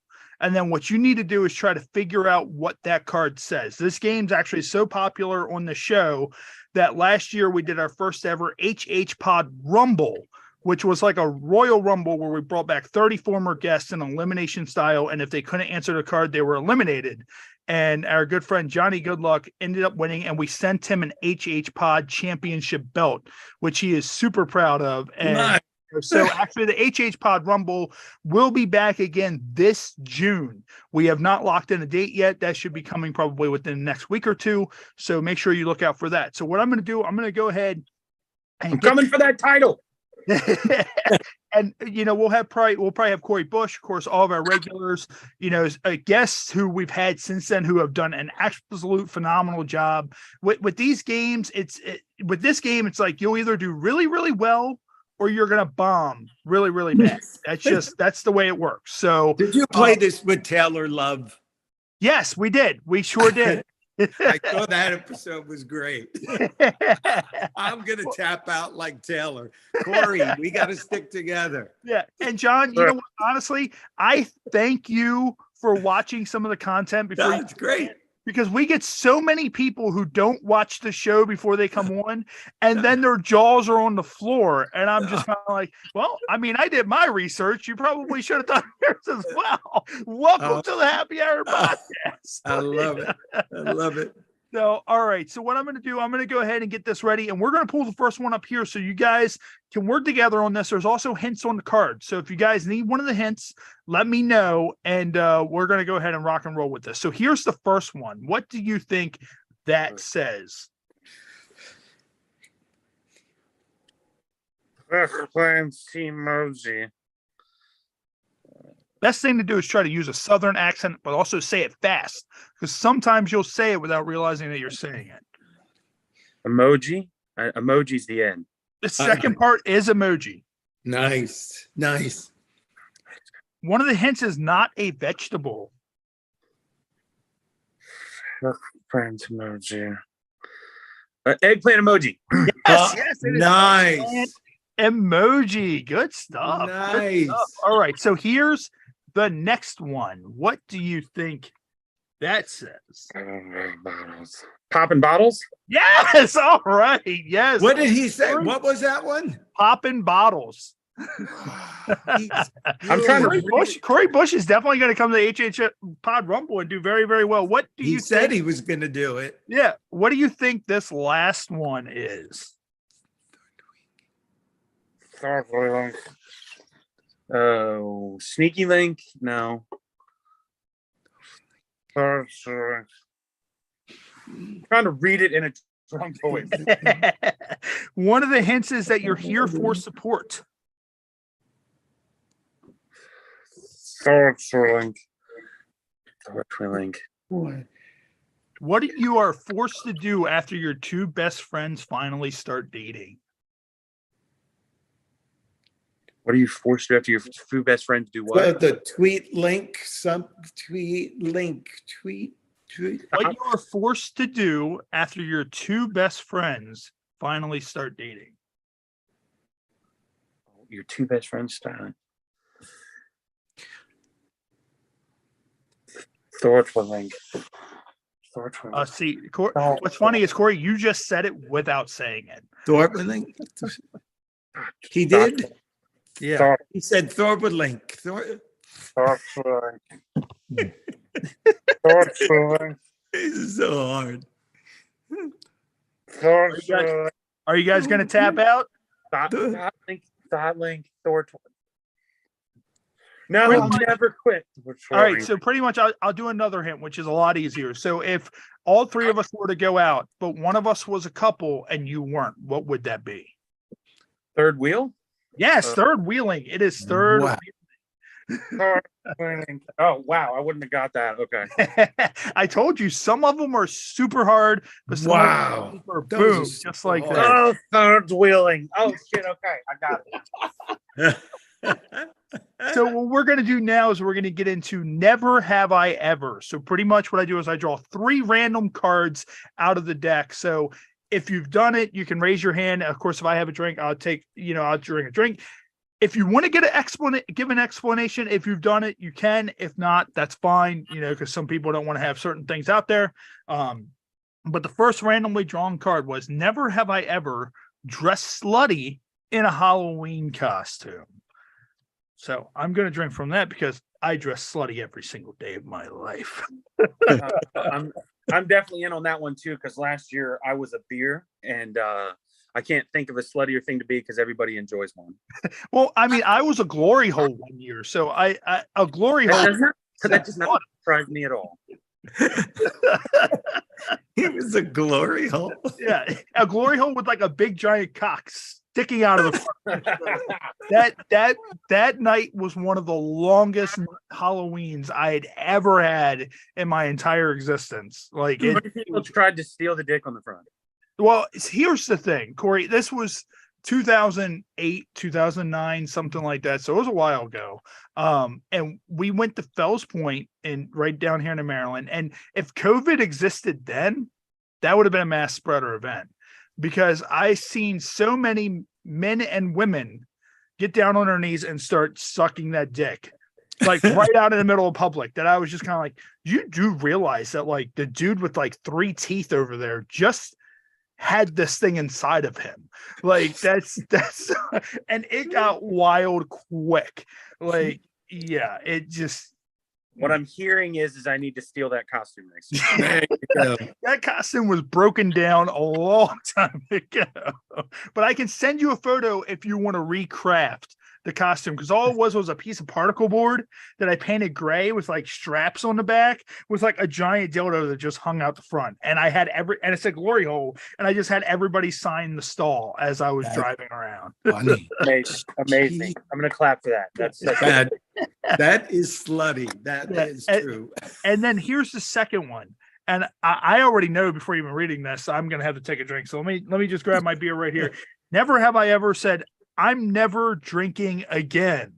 And then what you need to do is try to figure out what that card says. This game's actually so popular on the show that last year we did our first ever HH Pod Rumble, which was like a Royal Rumble where we brought back 30 former guests in elimination style. And if they couldn't answer the card, they were eliminated. And our good friend Johnny Goodluck ended up winning, and we sent him an HH Pod Championship belt, which he is super proud of. And nice. So actually the HH Pod Rumble will be back again this June. We have not locked in a date yet. That should be coming probably within the next week or two. So make sure you look out for that. So what I'm going to do, I'm going to go ahead and I'm coming for that title. And we'll probably have Cory Bush, of course, all of our regulars, guests who we've had since then who have done an absolute phenomenal job with these games. With this game, it's like you'll either do really, really well or you're gonna bomb really, really bad. That's the way it works. So did you play this with Taylor Love? Yes, we did. We sure did. I thought that episode was great. I'm going to tap out like Taylor. Cory, we got to stick together. Yeah. And John, you know what? Honestly, I thank you for watching some of the content before. That's great. Because we get so many people who don't watch the show before they come on, and then their jaws are on the floor. And I'm just kind of like, well, I mean, I did my research. You probably should have done yours as well. Welcome to the Happy Hour podcast. I love it. I love it. So, all right. So what I'm going to do, I'm going to go ahead and get this ready, and we're going to pull the first one up here so you guys can work together on this. There's also hints on the card. So if you guys need one of the hints, let me know, and we're going to go ahead and rock and roll with this. So here's the first one. What do you think that says? Emoji. Best thing to do is try to use a Southern accent, but also say it fast, because sometimes you'll say it without realizing that you're saying it. Emoji. Emoji's the end. The second part is emoji. Nice. One of the hints is not a vegetable. Friends emoji. Eggplant emoji. Yes, it is Nice. eggplant emoji. Good stuff. Good Nice. stuff. All right. So here's the next one. What do you think that says? Popping bottles. Yes. All right. Yes. What did he say? What was that one? Popping bottles. I'm trying to. Cory Bush is definitely going to come to the HH Pod Rumble and do very, very well. What do you He said think? he was going to do it. Yeah. What do you think this last one is? Oh, Sneaky Link? No. Trying to read it in a drunk voice. One of the hints is that you're here for support. Link. What you are forced to do after your two best friends finally start dating. What are you forced to do after your two best friends do what? The tweet link. What you are forced to do after your two best friends finally start dating. Your two best friends start. Thoughtful link. See, what's funny is, Cory, you just said it without saying it. Thorpe link. He did. Yeah. He said Thorpe link. This is so hard. Are you guys going to tap out? Thought link. No, I'll never quit. All right, so pretty much I'll do another hint, which is a lot easier. So if all three of us were to go out, but one of us was a couple and you weren't, what would that be? Third wheel? Yes, third wheeling. It is third. Wow. Oh, wow. I wouldn't have got that. Okay. I told you some of them are super hard, but some Wow. of them are Those boom, are just super like hard. that. Oh, third wheeling. Oh, shit. Okay. I got it. So what we're going to do now is we're going to get into never have I ever. So pretty much what I do is I draw 3 random cards out of the deck. So if you've done it, you can raise your hand. Of course, if I have a drink, I'll drink a drink. If you want to give an explanation, if you've done it, you can. If not, that's fine, because some people don't want to have certain things out there. But the first randomly drawn card was never have I ever dressed slutty in a Halloween costume. So I'm going to drink from that because I dress slutty every single day of my life. I'm definitely in on that one too, because last year I was a beer, and I can't think of a sluttier thing to be because everybody enjoys one. Well, I mean, I was a glory hole one year, so a glory hole. That does not surprise me at all. He was a glory hole. Yeah, a glory hole with like a big giant cock sticking out of the front. that night was one of the longest Halloweens I had ever had in my entire existence. Like, people tried to steal the dick on the front. Well, here's the thing, Cory. This was 2008, 2009, something like that. So it was a while ago. And we went to Fells Point right down here in Maryland. And if COVID existed then, that would have been a mass spreader event, because I seen so many men and women get down on their knees and start sucking that dick, like right out in the middle of public, that I was just kind of like, you do realize that like the dude with like 3 teeth over there just had this thing inside of him. Like that's and it got wild quick. Like, yeah, it just, What I'm hearing is I need to steal that costume next year. There you go. That costume was broken down a long time ago, but I can send you a photo if you want to recraft the costume, because all it was a piece of particle board that I painted gray with like straps on the back with like a giant dildo that just hung out the front, and I had and it's a glory hole, and I just had everybody sign the stall as I was driving around. Funny. Amazing. I'm gonna clap for that. That's that is slutty. That is true. And then here's the second one. And I already know before even reading this, I'm going to have to take a drink. So let me just grab my beer right here. Never have I ever said, I'm never drinking again.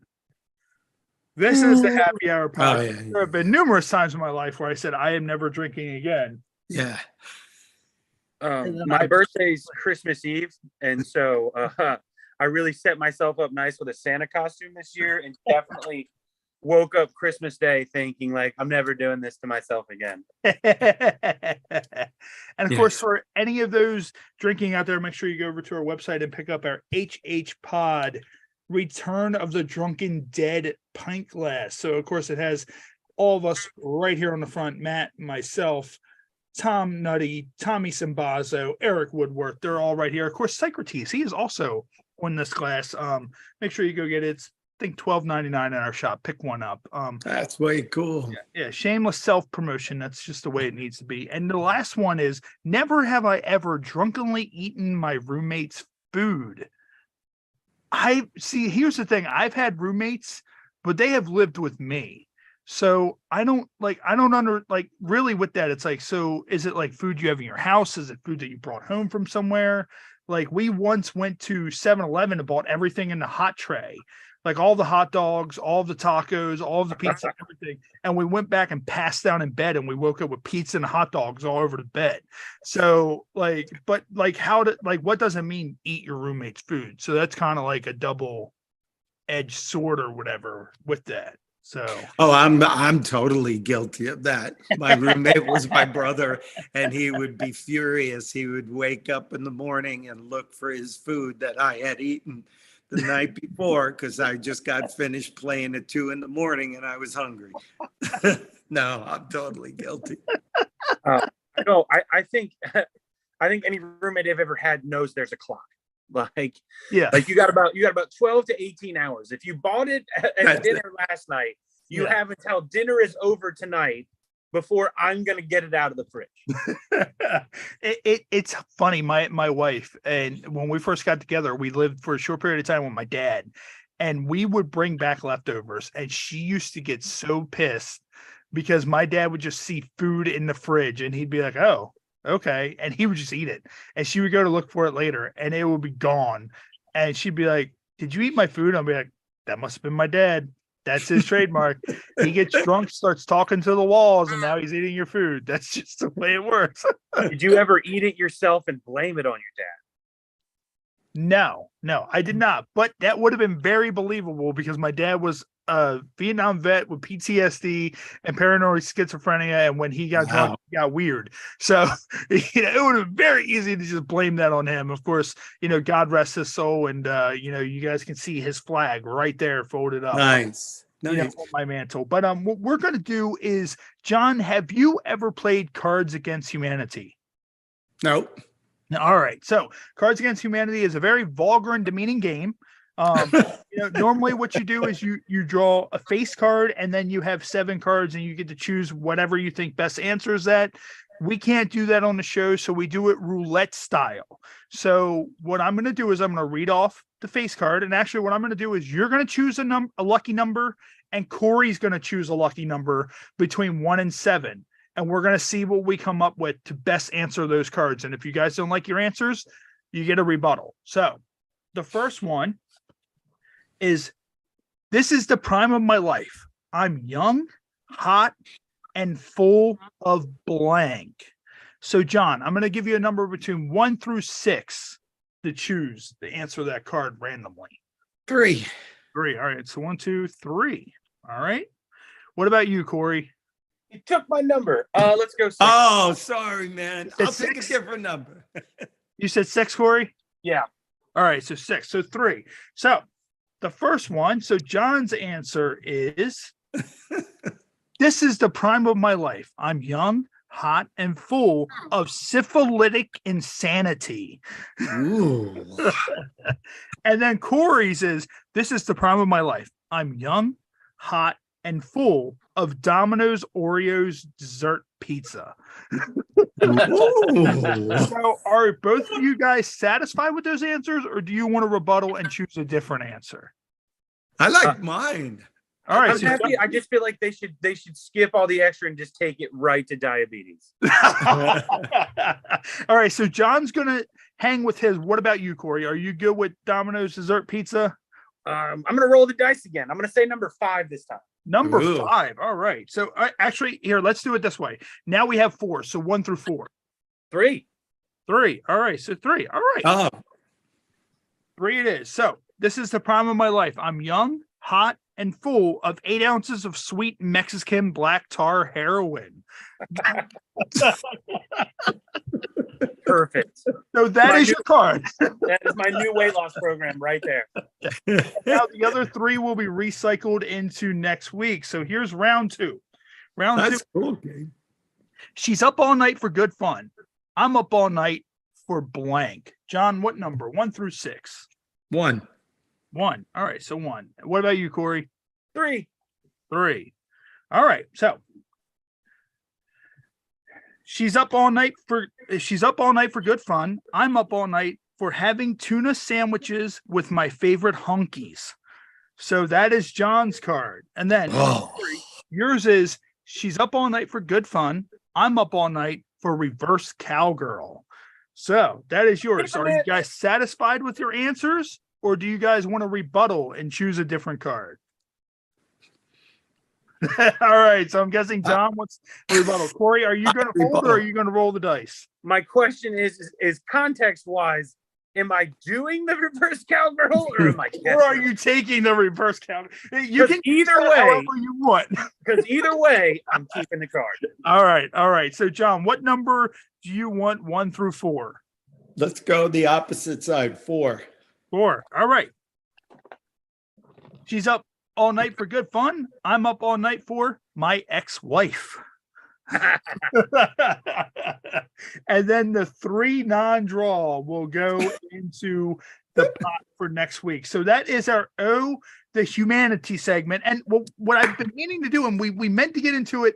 This is the happy hour podcast. Oh, yeah. There have been numerous times in my life where I said, I am never drinking again. Yeah. My birthday's Christmas Eve. And so I really set myself up nice with a Santa costume this year, and definitely woke up Christmas Day thinking like, I'm never doing this to myself again. And of course, for any of those drinking out there, make sure you go over to our website and pick up our HH Pod Return of the Drunken Dead pint glass. So of course it has all of us right here on the front, Matt, myself, Tom Nutty, Tommy Simbazo, Eric Woodworth. They're all right here. Of course, Socrates, he is also on this glass. Make sure you go get it. It's, I think, $12.99 in our shop. Pick one up. That's way cool. Yeah, shameless self-promotion. That's just the way it needs to be. And the last one is, never have I ever drunkenly eaten my roommate's food. I see, here's the thing. I've had roommates, but they have lived with me. So I don't really with that. It's like, so is it like food you have in your house? Is it food that you brought home from somewhere? Like we once went to 7-Eleven and bought everything in the hot tray. Like all the hot dogs, all the tacos, all the pizza, everything. And we went back and passed down in bed, and we woke up with pizza and hot dogs all over the bed. So what does it mean eat your roommate's food? So that's kind of like a double-edged sword or whatever with that. So I'm totally guilty of that. My roommate was my brother, and he would be furious. He would wake up in the morning and look for his food that I had eaten the night before, because I just got finished playing at 2 a.m. and I was hungry. No, I'm totally guilty. No, I think any roommate I've ever had knows there's a clock. Like you got about 12 to 18 hours. If you bought it at dinner last night, you have until dinner is over tonight before I'm gonna get it out of the fridge. It's funny. My wife, and when we first got together, we lived for a short period of time with my dad, and we would bring back leftovers, and she used to get so pissed because my dad would just see food in the fridge and he'd be like, oh, okay, and he would just eat it, and she would go to look for it later and it would be gone, and she'd be like, did you eat my food? I'll be like, that must have been my dad. That's his trademark. He gets drunk, starts talking to the walls, and now he's eating your food. That's just the way it works. Did you ever eat it yourself and blame it on your dad? No, I did not. But that would have been very believable because my dad was a Vietnam vet with PTSD and paranoid schizophrenia. And when he got drunk, he got weird. So, it would have been very easy to just blame that on him. Of course, God rest his soul. And, you guys can see his flag right there folded up. Nice. On my mantle. But what we're going to do is, John, have you ever played Cards Against Humanity? Nope. All right. So Cards Against Humanity is a very vulgar and demeaning game. Normally what you do is you draw a face card, and then you have 7 cards, and you get to choose whatever you think best answers that. We can't do that on the show, so we do it roulette style. So what I'm going to do is I'm going to read off the face card, and actually what I'm going to do is you're going to choose a lucky number, and Cory's going to choose a lucky number between 1 and 7. And we're going to see what we come up with to best answer those cards. And if you guys don't like your answers, you get a rebuttal. So the first one is, this is the prime of my life. I'm young, hot, and full of blank. So John, I'm going to give you a number between 1 through 6 to choose to answer that card randomly. 3. 3. All right. So 1, 2, 3. All right. What about you, Cory? You took my number. Let's go 6. Oh, sorry, man. I'll take a 6? different number. You said 6, Cory? Yeah. All right, so 6. So 3. So the first one, so John's answer is This is the prime of my life. I'm young, hot, and full of syphilitic insanity. Ooh. And then Cory's is, this is the prime of my life. I'm young, hot, and full of Domino's Oreos dessert pizza. So are both of you guys satisfied with those answers, or do you want to rebuttal and choose a different answer? I like mine. All right. I'm happy. I just feel like they should skip all the extra and just take it right to diabetes. All right. So John's gonna hang with his. What about you, Cory? Are you good with Domino's dessert pizza? I'm gonna roll the dice again. I'm gonna say number 5 this time. Number Ooh. 5. All right. So actually, here, let's do it this way. Now we have 4. So 1 through 4. 3. 3. All right. So 3. All right. Oh, 3 it is. So this is the prime of my life. I'm young, hot, and full of 8 ounces of sweet Mexican black tar heroin. Perfect. So that is your card. That is my new weight loss program right there. Now the other 3 will be recycled into next week. So here's round 2. Round 2. that's cool, Gabe. She's up all night for good fun. I'm up all night for blank. John, what number? 1 through 6. 1. 1. All right. So 1. What about you, Cory? 3. 3. All right. So she's up all night for good fun. I'm up all night for having tuna sandwiches with my favorite hunkies. So that is John's card. And then yours is she's up all night for good fun. I'm up all night for reverse cowgirl. So that is yours. Are you guys satisfied with your answers, or do you guys want to rebuttal and choose a different card? All right. So I'm guessing John wants to rebuttal. Cory, are you going to hold or are you going to roll the dice? My question is context wise, am I doing the reverse cowgirl or am I guessing? Or are you taking the reverse counter? You can either do it way however you want. Because either way, I'm keeping the card. All right. All right. So John, what number do you want 1 through 4? Let's go the opposite side. 4. 4. All right. She's up all night for good fun. I'm up all night for my ex-wife. And then the 3 non-draw will go into the pot for next week. So that is our the humanity segment. And what I've been meaning to do, and we meant to get into it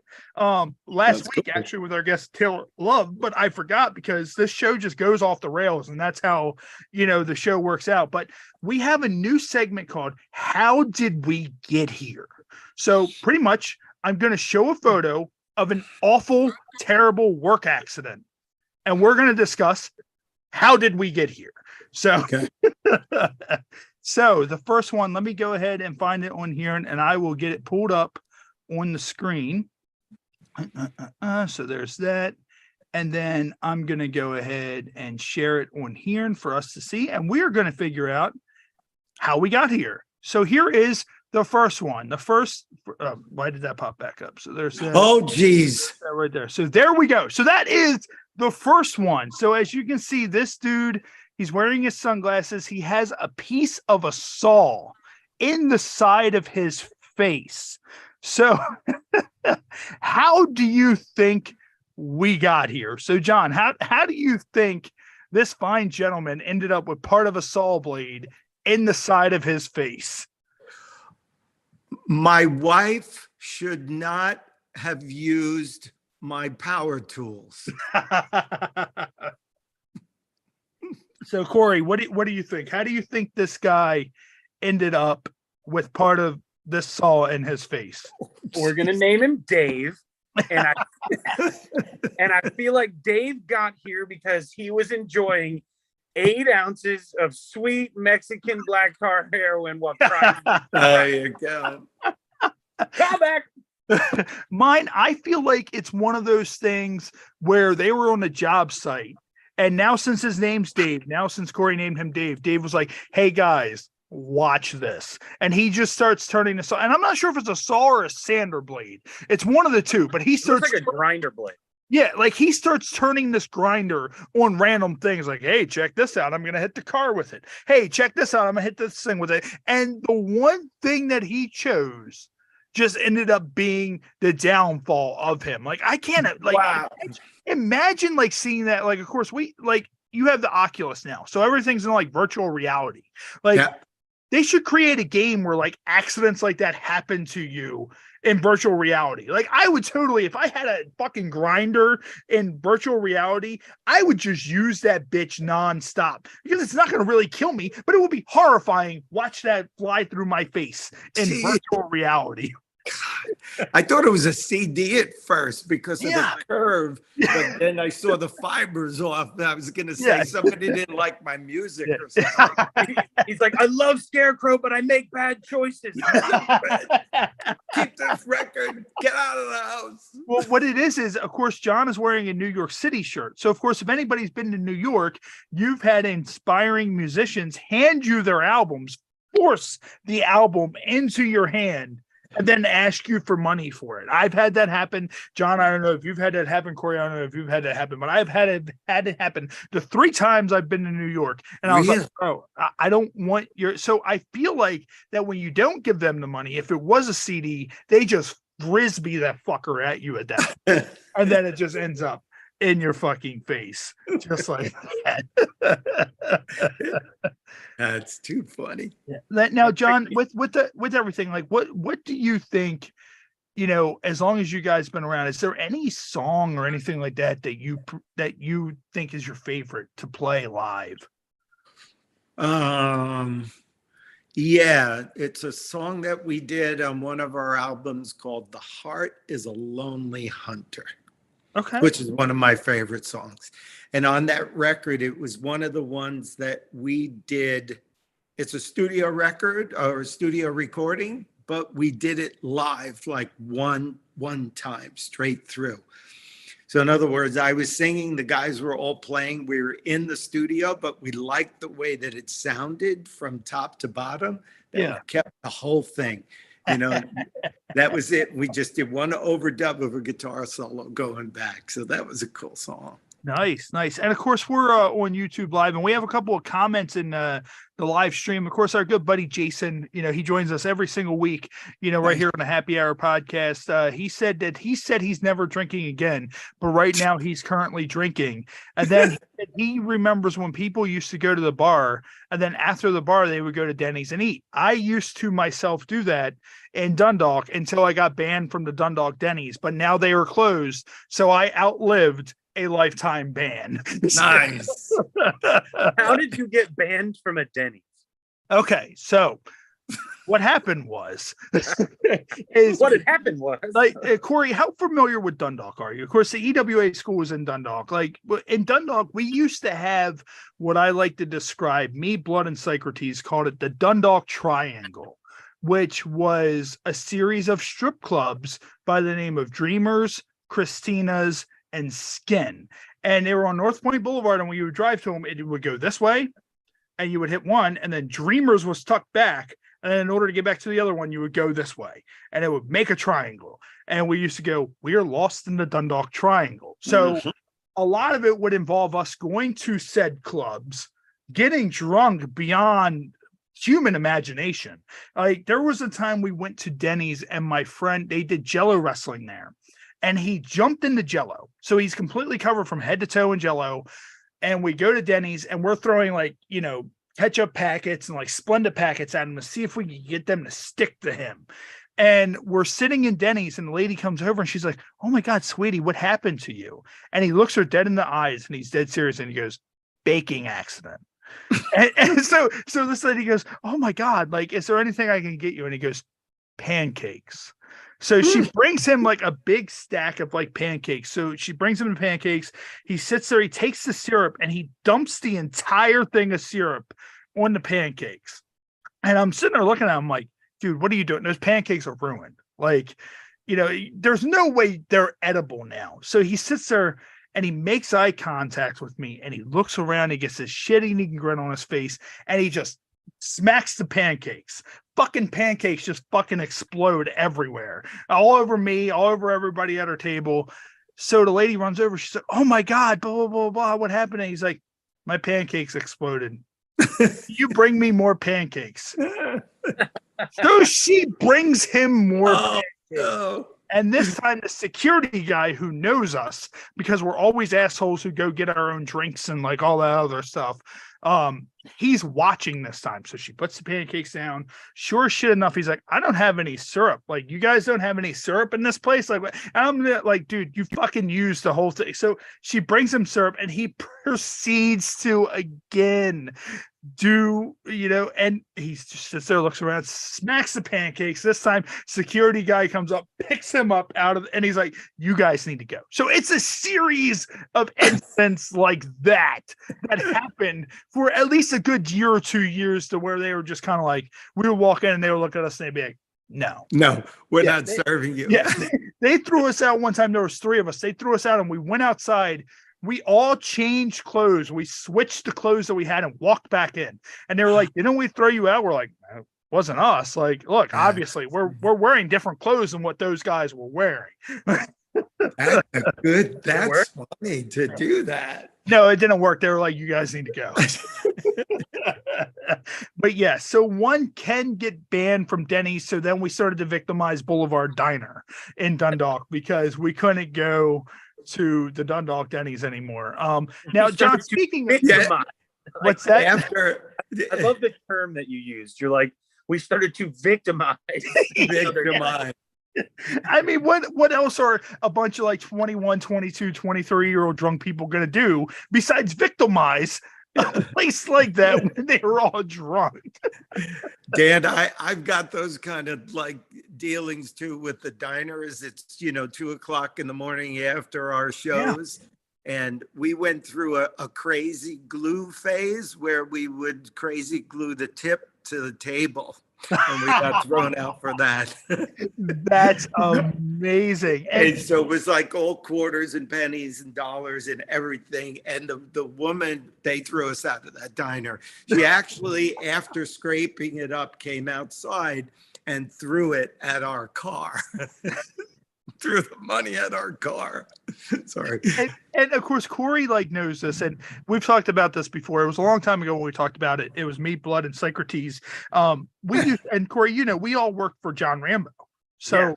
last week, actually, with our guest Taylor Love, but I forgot because this show just goes off the rails, and that's how the show works out. But we have a new segment called How Did We Get Here? So pretty much I'm going to show a photo of an awful, terrible work accident, and we're going to discuss how did we get here. So Okay. So the first one, let me go ahead and find it on here, and I will get it pulled up on the screen. So there's that. And then I'm going to go ahead and share it on here and for us to see. And we're going to figure out how we got here. So here is the first one. The first, why did that pop back up? So there's that. Oh, geez. That right there. So there we go. So that is the first one. So as you can see, this dude, he's wearing his sunglasses. He has a piece of a saw in the side of his face. So how do you think we got here? So John, how do you think this fine gentleman ended up with part of a saw blade in the side of his face? My wife should not have used my power tools. So Cory, what do you think? How do you think this guy ended up with part of this saw in his face? We're gonna name him Dave, and I feel like Dave got here because he was enjoying 8 ounces of sweet Mexican black tar heroin while trying. There you go. Call back. Mine, I feel like it's one of those things where they were on a job site. And now, since his name's Dave, since Cory named him Dave, Dave was like, hey, guys, watch this. And he just starts turning the saw. And I'm not sure if it's a saw or a sander blade. It's one of the two, but he starts. Looks like a grinder blade. Yeah, like he starts turning this grinder on random things like, hey, check this out. I'm going to hit the car with it. Hey, check this out. I'm going to hit this thing with it. And the one thing that he chose just ended up being the downfall of him. Like, I can't like Wow. imagine like seeing that. Like, of course, we like you have the Oculus now, so everything's in like virtual reality. Like, Yeah. they should create a game where like accidents like that happen to you in virtual reality. Like, I would totally, if I had a fucking grinder in virtual reality, I would just use that bitch nonstop because it's not going to really kill me, but it would be horrifying. Watch that fly through my face in virtual reality. I thought it was a CD at first because of Yeah. the curve, but then I saw the fibers off. And I was going to say somebody didn't like my music or something. He's like, I love Scarecrow, but I make bad choices. Keep this record. Get out of the house. Well, what it is, of course, John is wearing a New York City shirt. So, of course, if anybody's been to New York, you've had inspiring musicians hand you their albums, force the album into your hand, and then ask you for money for it. I've had that happen. John, I don't know if you've had that happen. Cory, I don't know if you've had that happen, but I've had it happen the 3 times I've been to New York. And I was like, oh, I don't want your... So I feel like that when you don't give them the money, if it was a CD, they just frisbee that fucker at you at that. And then it just ends up in your fucking face, just like that. That's too funny. Yeah. Now, John, with everything, like what do you think? You know, as long as you guys been around, is there any song or anything like that that you think is your favorite to play live? Yeah, it's a song that we did on one of our albums called "The Heart Is a Lonely Hunter." Okay. Which is one of my favorite songs. And on that record, it was one of the ones that we did. It's a studio record or a studio recording, but we did it live like one time straight through. So in other words, I was singing, the guys were all playing. We were in the studio, but we liked the way that it sounded from top to bottom. That we kept the whole thing. You know, that was it. We just did one overdub of a guitar solo going back. So that was a cool song. Nice. And of course, we're on YouTube Live, and we have a couple of comments in the live stream. Of course, our good buddy Jason, you know, he joins us every single week, you know, right here on the Happy Hour podcast. He said he's never drinking again, but right now he's currently drinking. And then he remembers when people used to go to the bar, and then after the bar, they would go to Denny's and eat. I used to myself do that in Dundalk until I got banned from the Dundalk Denny's, but now they are closed. So I outlived a lifetime ban. Nice. How did you get banned from a Denny's? Okay, so what happened was like Cory, how familiar with Dundalk are you? Of course, the EWA school was in Dundalk. Like in Dundalk, we used to have what I like to describe, me, Blood, and Socrates called it the Dundalk Triangle, which was a series of strip clubs by the name of Dreamers, Christina's, and Skin. And they were on North Point Boulevard, and when you would drive to them, it would go this way, and you would hit one, and then Dreamers was tucked back, and then in order to get back to the other one, you would go this way, and it would make a triangle. And we used to go, we are lost in the Dundalk Triangle. So a lot of it would involve us going to said clubs, getting drunk beyond human imagination. Like there was a time we went to Denny's, and my friend, they did Jello wrestling there. And he jumped into Jello. So he's completely covered from head to toe in Jello. And we go to Denny's, and we're throwing like, you know, ketchup packets and like Splenda packets at him to see if we can get them to stick to him. And we're sitting in Denny's, and the lady comes over, and she's like, "Oh my God, sweetie, what happened to you?" And he looks her dead in the eyes, and he's dead serious. And he goes, "Baking accident." and so this lady goes, "Oh my God, like, is there anything I can get you?" And he goes, "Pancakes." So she brings him like a big stack of like pancakes. So she brings him the pancakes. He sits there, he takes the syrup, and he dumps the entire thing of syrup on the pancakes. And I'm sitting there looking at him like, dude, what are you doing? Those pancakes are ruined. Like, you know, there's no way they're edible now. So he sits there and he makes eye contact with me, and he looks around, he gets this shit-eating grin on his face, and he just smacks the pancakes. Fucking pancakes just fucking explode everywhere, all over me, all over everybody at our table. So the lady runs over. She said, "Oh my God, blah, blah, blah, blah. What happened?" And he's like, "My pancakes exploded. You bring me more pancakes." So she brings him more pancakes. No. And this time, the security guy who knows us, because we're always assholes who go get our own drinks and like all that other stuff, he's watching this time. So she puts the pancakes down. Sure shit enough, he's like, I don't have any syrup. Like, you guys don't have any syrup in this place? Like, I'm like, dude, you fucking used the whole thing. So she brings him syrup and he proceeds to again do, and he's just sits there, looks around, smacks the pancakes. This time, security guy comes up, picks him up and he's like, you guys need to go. So it's a series of incidents like that happened for at least a good year or 2 years, to where they were just kind of like, we would walk in and they would look at us and they'd be like, no, we're not serving you. Yeah, they threw us out one time. There was 3 of us. They threw us out and we went outside. We all changed clothes. We switched the clothes that we had and walked back in. And they were like, didn't we throw you out? We're like, it wasn't us. Like, look, obviously we're wearing different clothes than what those guys were wearing. That's funny to do that. No, it didn't work. They were like, you guys need to go. But yeah, so one can get banned from Denny's. So then we started to victimize Boulevard Diner in Dundalk because we couldn't go to the Dundalk Denny's anymore. Now, John, speaking of what's that? I love the term that you used. You're like, we started to victimize. I mean, what else are a bunch of like 21, 22, 23-year-old drunk people going to do besides victimize a place like that when they were all drunk? Dan, I've got those kind of like dealings too with the diners. It's 2:00 in the morning after our shows. Yeah. And we went through a crazy glue phase where we would crazy glue the tip to the table. And we got thrown out for that. That's amazing. And so it was like all quarters and pennies and dollars and everything. And the woman, they threw us out of that diner. She actually, after scraping it up, came outside and threw it at our car. Threw the money at our car. Sorry. And of course, Cory knows this, and we've talked about this before. It was a long time ago when we talked about it. It was me, Blood, and Socrates. And Cory, we all worked for John Rambo. So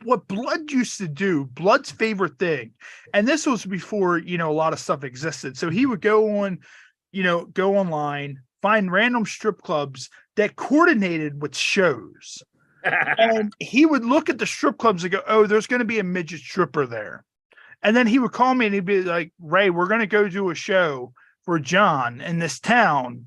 what Blood used to do, Blood's favorite thing, and this was before, a lot of stuff existed. So he would go online, find random strip clubs that coordinated with shows. And he would look at the strip clubs and go, oh, there's going to be a midget stripper there. And then he would call me and he'd be like, Ray, we're going to go do a show for John in this town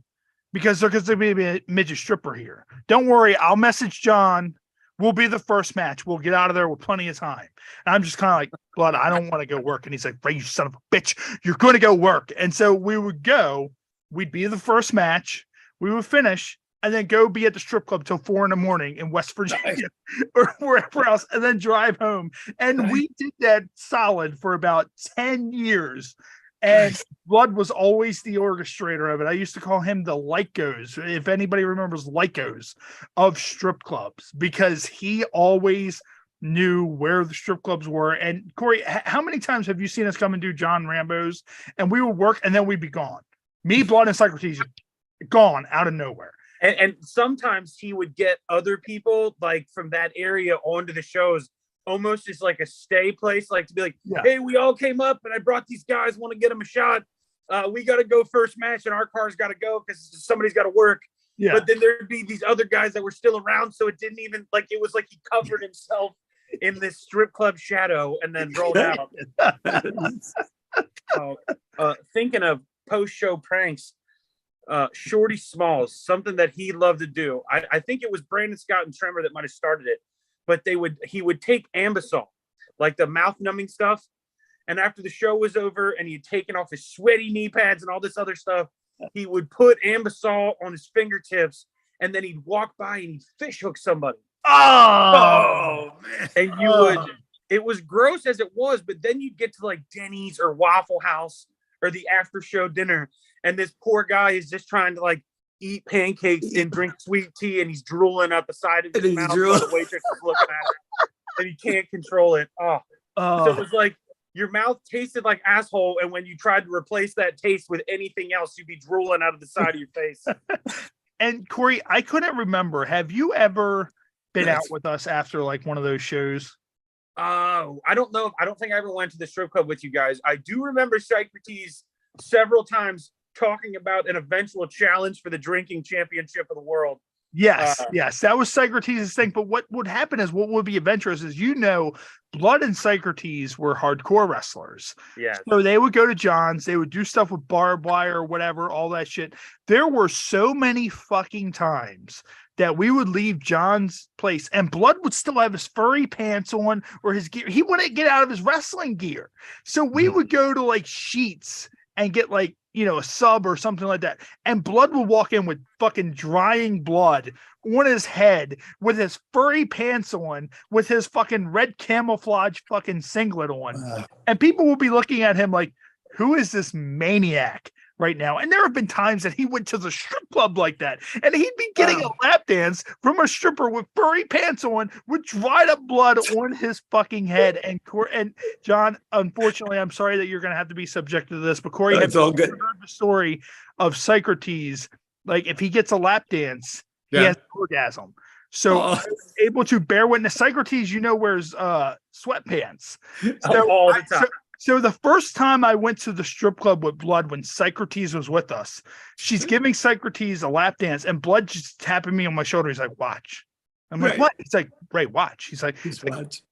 because there's going to be a midget stripper here. Don't worry. I'll message John. We'll be the first match. We'll get out of there with plenty of time. And I'm just kind of like, Blood, I don't want to go work. And he's like, Ray, you son of a bitch, you're going to go work. And so we would go, we'd be the first match. We would finish. And then go be at the strip club till 4 a.m. in West Virginia or wherever else, and then drive home. And we did that solid for about 10 years. And Blood was always the orchestrator of it. I used to call him the Lycos, if anybody remembers Lycos, of strip clubs, because he always knew where the strip clubs were. And Cory, how many times have you seen us come and do John Rambo's, and we would work and then we'd be gone? Me, Blood, and Socrates gone out of nowhere. And sometimes he would get other people from that area onto the shows, almost as like a stay place, to be like, hey, we all came up and I brought these guys, want to get them a shot. We got to go first match and our car's got to go because somebody's got to work. Yeah. But then there'd be these other guys that were still around. So it didn't even it was like he covered himself in this strip club shadow and then rolled out. Thinking of post-show pranks, Shorty Smalls, something that he loved to do. I think it was Brandon Scott and Tremor that might have started it, but he would take Ambisol, like the mouth numbing stuff. And after the show was over and he'd taken off his sweaty knee pads and all this other stuff, he would put Ambisol on his fingertips and then he'd walk by and he'd fish hook somebody. Oh man. And it was gross as it was, but then you'd get to Denny's or Waffle House or the after show dinner. And this poor guy is just trying to eat pancakes and drink sweet tea, and he's drooling out the side of his mouth while the waitress is looking at him, and he can't control it. So it was your mouth tasted like asshole, and when you tried to replace that taste with anything else, you'd be drooling out of the side of your face. And Cory, I couldn't remember. Have you ever been out Yes. with us after like one of those shows? I don't know. I don't think I ever went to the strip club with you guys. I do remember Socrates several times talking about an eventual challenge for the drinking championship of the world. Yes, yes, that was Socrates' thing. But what would happen is, what would be adventurous is, Blood and Socrates were hardcore wrestlers. Yeah. So they would go to John's, they would do stuff with barbed wire or whatever, all that shit. There were so many fucking times that we would leave John's place and Blood would still have his furry pants on or his gear. He wouldn't get out of his wrestling gear. So we would go to like Sheets and get like, a sub or something like that. And Blood would walk in with fucking drying blood on his head with his furry pants on, with his fucking red camouflage fucking singlet on. And people will be looking at him like, who is this maniac right now? And there have been times that he went to the strip club like that, and he'd be getting a lap dance from a stripper with furry pants on, with dried up blood on his fucking head. And John, unfortunately, I'm sorry that you're going to have to be subjected to this, but Cory, have you heard the story of Socrates? Like, if he gets a lap dance, he has an orgasm. So I was able to bear witness. Socrates, wears sweatpants. So, all the time. So the first time I went to the strip club with Blood, when Socrates was with us, she's giving Socrates a lap dance, and Blood just tapping me on my shoulder. He's like, watch. I'm like, what? He's like, Ray, watch. He's like,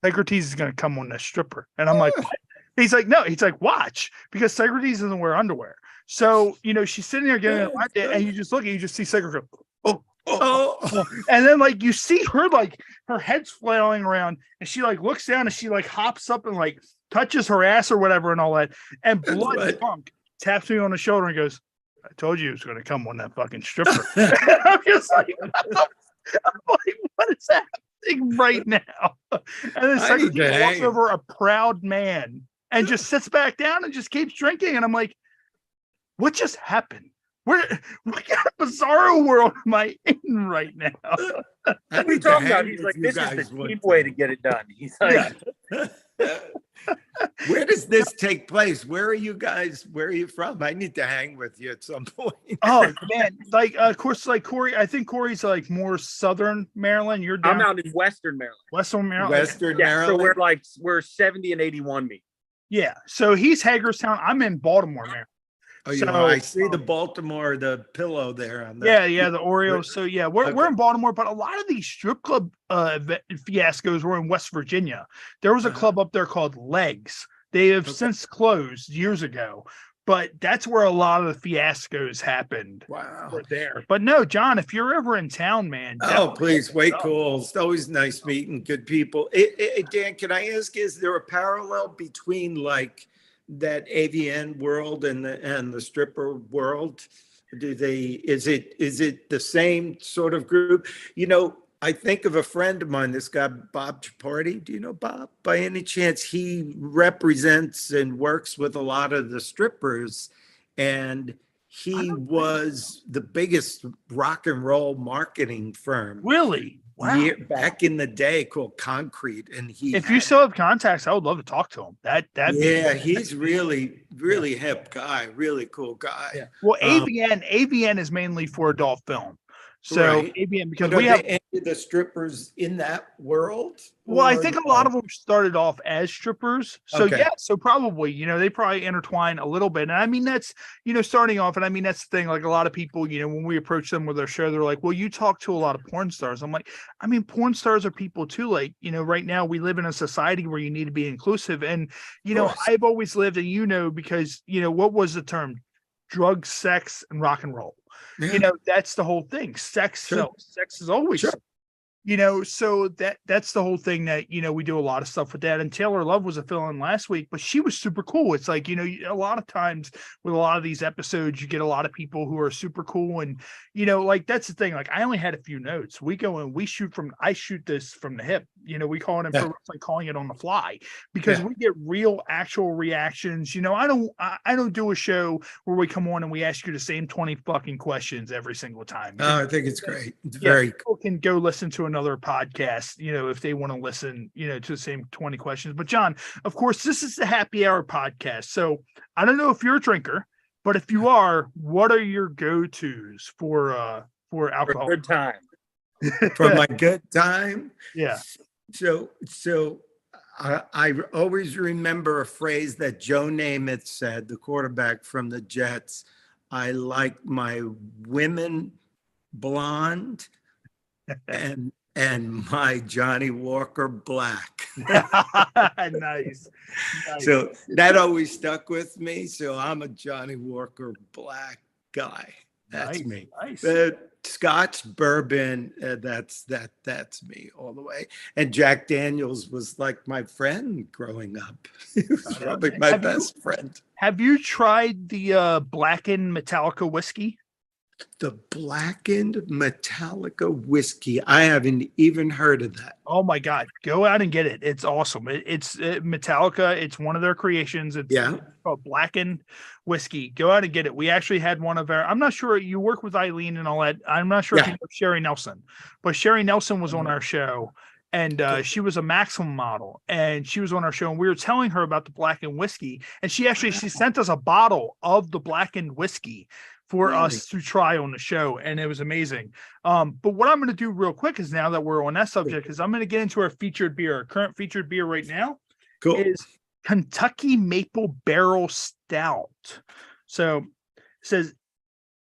Socrates is going to come on this stripper. And I'm like, what? He's like, no. He's like, watch. Because Socrates doesn't wear underwear. So, she's sitting there getting a lap dance, and you just look, and you just see Socrates go, oh. And then like you see her, like her head's flailing around, and she like looks down and she like hops up and like touches her ass or whatever and all that. And Blood drunk taps me on the shoulder and goes, I told you it was going to come on that fucking stripper. I'm just like, what is happening right now? And then Socrates walks over, a proud man, and just sits back down and just keeps drinking. And I'm like, what just happened? What kind of bizarro world am I in right now? What are you talking about? He's like, this is the cheap way to get it done. He's like, where does this take place? Where are you guys? Where are you from? I need to hang with you at some point. Oh man, like of course, like Cory. I think Cory's like more southern Maryland. You're down. I'm out in Western Maryland. Western Yeah, Maryland. so we're 70 and 81 meet. Yeah. So he's Hagerstown. I'm in Baltimore, Maryland. Oh, I see the Baltimore, the pillow there on the the Oreo. So yeah, we're in Baltimore, but a lot of these strip club fiascos were in West Virginia. There was a club up there called Legs. They have since closed years ago, but that's where a lot of the fiascos happened. Wow. There. But no, John, if you're ever in town, man. Oh, please, way cool. It's always nice meeting good people. Dan, can I ask, is there a parallel between like that AVN world and the stripper world? Is it the same sort of group? I think of a friend of mine, this guy Bob Parody. Do you know Bob by any chance? He represents and works with a lot of the strippers, and he was the biggest rock and roll marketing firm. Really? Wow. Back in the day, called Concrete, and if you still have contacts, I would love to talk to him. He's really hip guy, really cool guy. Yeah. Well, AVN is mainly for adult film. So AVN, because we have the strippers in that world. Well, I think a lot of them started off as strippers. So yeah, so probably, they probably intertwine a little bit. And I mean, that's, starting off, and I mean, that's the thing, like a lot of people, when we approach them with their show, they're like, well, you talk to a lot of porn stars. I'm like, I mean, porn stars are people too. Like, right now we live in a society where you need to be inclusive. And, I've always lived, and because, what was the term? Drugs, sex, and rock and roll. Yeah. That's the whole thing. Sex is always so that's the whole thing that we do a lot of stuff with that. And Taylor Love was a fill-in last week, but she was super cool. It's like a lot of times with a lot of these episodes, you get a lot of people who are super cool, and like that's the thing. Like I only had a few notes. We go and I shoot this from the hip. We call it like calling it on the fly, because we get real actual reactions. I don't do a show where we come on and we ask you the same 20 fucking questions every single time. Oh, I think it's great. It's very cool. People can go listen to another podcast, if they want to listen, to the same 20 questions. But John, of course, this is the Happy Hour podcast. So I don't know if you're a drinker, but if you are, what are your go-tos for for alcohol. Good time. For my good time. Yeah. So I always remember a phrase that Joe Namath said, the quarterback from the Jets. I like my women blonde and my Johnny Walker black. Nice. So that always stuck with me. So I'm a Johnny Walker black guy. That's me. Nice. Scotch bourbon, that's me all the way. And Jack Daniels was like my friend growing up. He was probably my best friend. Have you tried the blackened Metallica whiskey? The blackened Metallica whiskey. I haven't even heard of that. Oh my God. Go out and get it. It's awesome. It's Metallica. It's one of their creations. It's called blackened whiskey. Go out and get it. We actually had one of our, I'm not sure, you work with Eileen and all that. I'm not sure if you know Sherry Nelson, but Sherry Nelson was on our show, and she was a Maximum model, and she was on our show, and we were telling her about the blackened whiskey, and she sent us a bottle of the blackened whiskey for us to try on the show, and it was amazing. But what I'm going to do real quick is, now that we're on that subject, is I'm going to get into our featured beer. Our current featured beer right now is Kentucky Maple Barrel Stout. So it says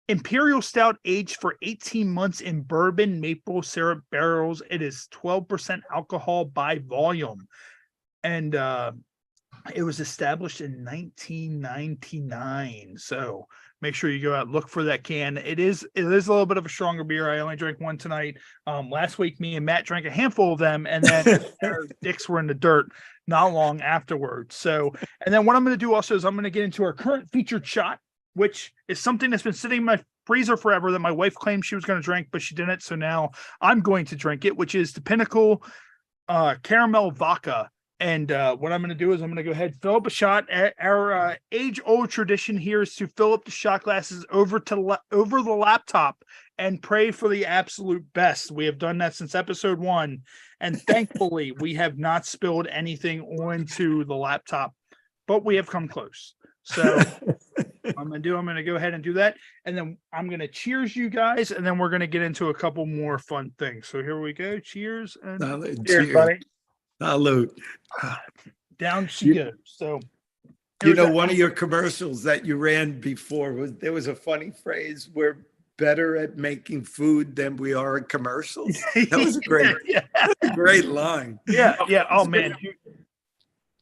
Imperial Stout aged for 18 months in bourbon maple syrup barrels. It is 12% alcohol by volume. And it was established in 1999. So make sure you go out and look for that can. It is a little bit of a stronger beer. I only drank one tonight. Last week, me and Matt drank a handful of them, and then our dicks were in the dirt not long afterwards. So, and then what I'm going to do also is I'm going to get into our current featured shot, which is something that's been sitting in my freezer forever that my wife claimed she was going to drink, but she didn't. So now I'm going to drink it, which is the Pinnacle Caramel Vodka. And what I'm going to do is I'm going to go ahead and fill up a shot. Our age-old tradition here is to fill up the shot glasses over the laptop and pray for the absolute best. We have done that since episode 1, and thankfully we have not spilled anything onto the laptop, but we have come close. So I'm going to go ahead and do that, and then I'm going to cheers you guys, and then we're going to get into a couple more fun things. So here we go. Cheers. And cheers, buddy. Salute. Down she goes. So, one of your commercials that you ran before there was a funny phrase, we're better at making food than we are in commercials. That was great. Great line. Yeah. Oh man.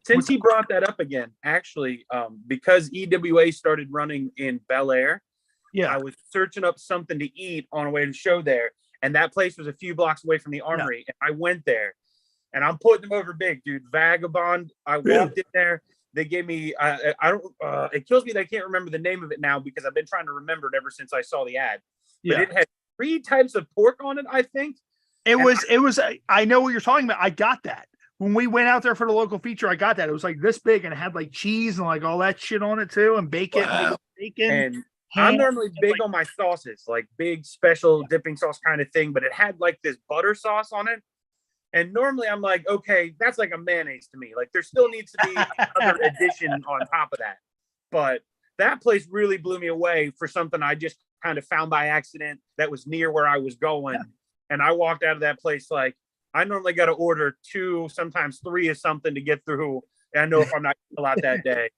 Since he brought that up again, actually, because EWA started running in Bel Air, I was searching up something to eat on the way to the show there, and that place was a few blocks away from the Armory. And I went there. And I'm putting them over big, dude. Vagabond. I walked in there. They gave me, it kills me that I can't remember the name of it now, because I've been trying to remember it ever since I saw the ad. But it had 3 types of pork on it, I think. I know what you're talking about. I got that. When we went out there for the local feature, I got that. It was like this big, and it had like cheese and like all that shit on it too, and bacon. Wow. And I'm normally big on my sauces, like big special dipping sauce kind of thing, but it had like this butter sauce on it. And normally I'm like, okay, that's like a mayonnaise to me. Like there still needs to be another addition on top of that. But that place really blew me away for something I just kind of found by accident that was near where I was going. Yeah. And I walked out of that place like, I normally got to order 2, sometimes 3 of something to get through. And I know if I'm not a lot that day.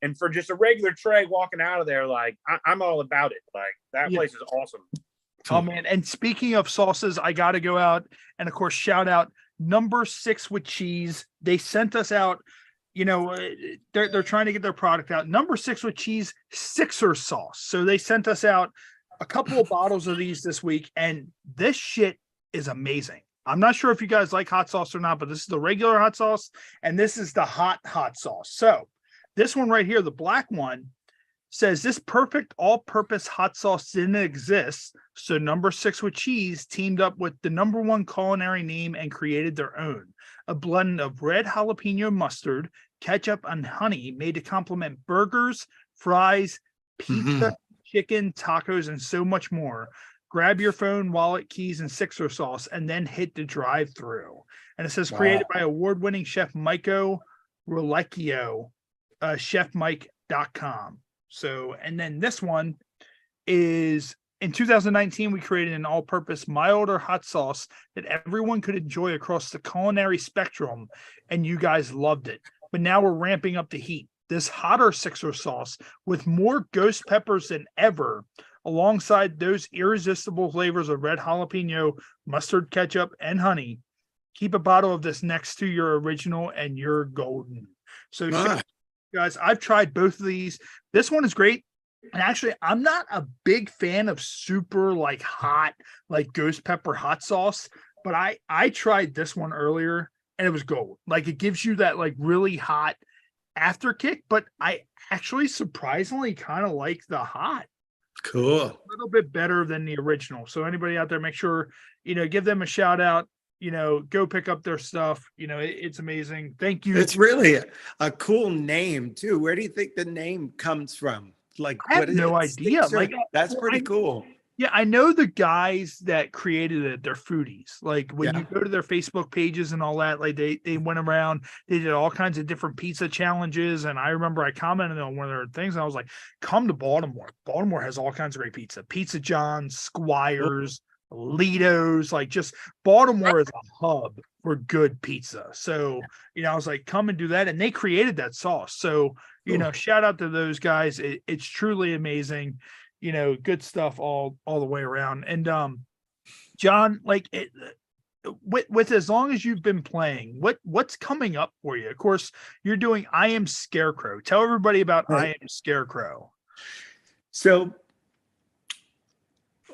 And for just a regular tray walking out of there, like I'm all about it. Like that place is awesome. Oh man. And speaking of sauces, I got to go out and of course, shout out Number 6 with cheese. They sent us out, they're trying to get their product out. Number 6 with cheese, Sixer sauce. So they sent us out a couple of bottles of these this week, and this shit is amazing. I'm not sure if you guys like hot sauce or not, but this is the regular hot sauce, and this is the hot sauce. So this one right here, the black one, says this perfect all-purpose hot sauce didn't exist, so Number 6 with cheese teamed up with the #1 culinary name and created their own. A blend of red jalapeno mustard, ketchup, and honey made to complement burgers, fries, pizza, chicken, tacos, and so much more. Grab your phone, wallet, keys, and Sixer sauce, and then hit the drive-through. And it says created by award-winning chef Maiko Rolecchio, chefmike.com. So, and then this one is In 2019, we created an all-purpose milder hot sauce that everyone could enjoy across the culinary spectrum, and you guys loved it. But now we're ramping up the heat. This hotter Sixer sauce with more ghost peppers than ever, alongside those irresistible flavors of red jalapeno, mustard, ketchup, and honey. Keep a bottle of this next to your original and you're golden. So guys, I've tried both of these. This one is great. And actually, I'm not a big fan of super like hot, like ghost pepper hot sauce, but I tried this one earlier and it was gold. Like it gives you that like really hot after kick, but I actually surprisingly kind of like the hot. Cool. A little bit better than the original. So anybody out there, make sure, give them a shout out, go pick up their stuff. It's amazing. Thank you. It's really a cool name too. Where do you think the name comes from? Like, I have no idea. Like that's pretty cool. Yeah, I know the guys that created it, they're foodies. Like when you go to their Facebook pages and all that, like they went around, they did all kinds of different pizza challenges. And I remember I commented on one of their things and I was like, come to Baltimore. Baltimore has all kinds of great pizza. Pizza John's, Squire's, Lido's, like just Baltimore is a hub for good pizza. So, I was like, come and do that. And they created that sauce. So, shout out to those guys. It's truly amazing. Good stuff all the way around. And John, like with as long as you've been playing, what's coming up for you? Of course, you're doing I Am Scarecrow. Tell everybody about I Am Scarecrow. So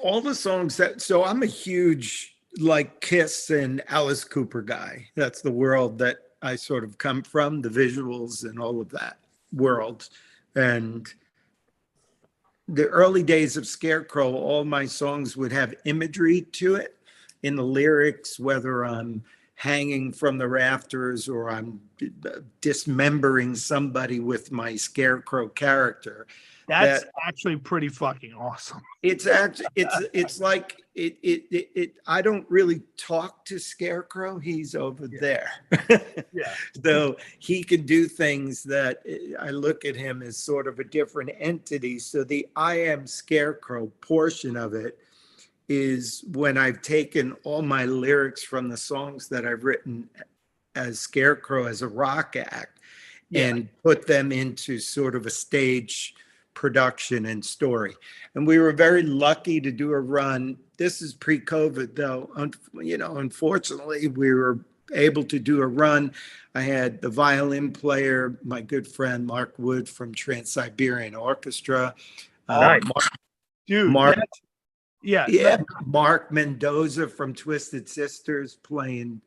all the songs so I'm a huge like Kiss and Alice Cooper guy. That's the world that I sort of come from, the visuals and all of that world. And the early days of Scarecrow, all my songs would have imagery to it in the lyrics, whether I'm hanging from the rafters or I'm dismembering somebody with my Scarecrow character. That's actually pretty fucking awesome. It's actually, it's like, I don't really talk to Scarecrow. He's over there. Yeah. So he can do things that I look at him as sort of a different entity. So the I Am Scarecrow portion of it is when I've taken all my lyrics from the songs that I've written as Scarecrow as a rock act and put them into sort of a stage production and story. And we were very lucky to do a run. This is pre-COVID though. Unfortunately, we were able to do a run. I had the violin player, my good friend Mark Wood from Trans-Siberian Orchestra. Nice. Mark Mendoza from Twisted Sisters playing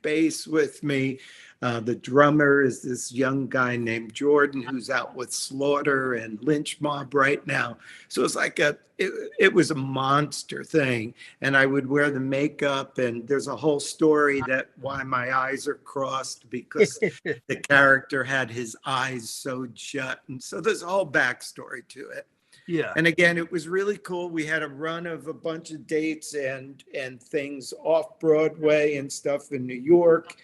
bass with me. The drummer is this young guy named Jordan who's out with Slaughter and Lynch Mob right now. So it's like it was a monster thing. And I would wear the makeup, and there's a whole story that why my eyes are crossed because the character had his eyes sewed shut. And so there's a whole backstory to it. Yeah. And again, it was really cool. We had a run of a bunch of dates and things off Broadway and stuff in New York.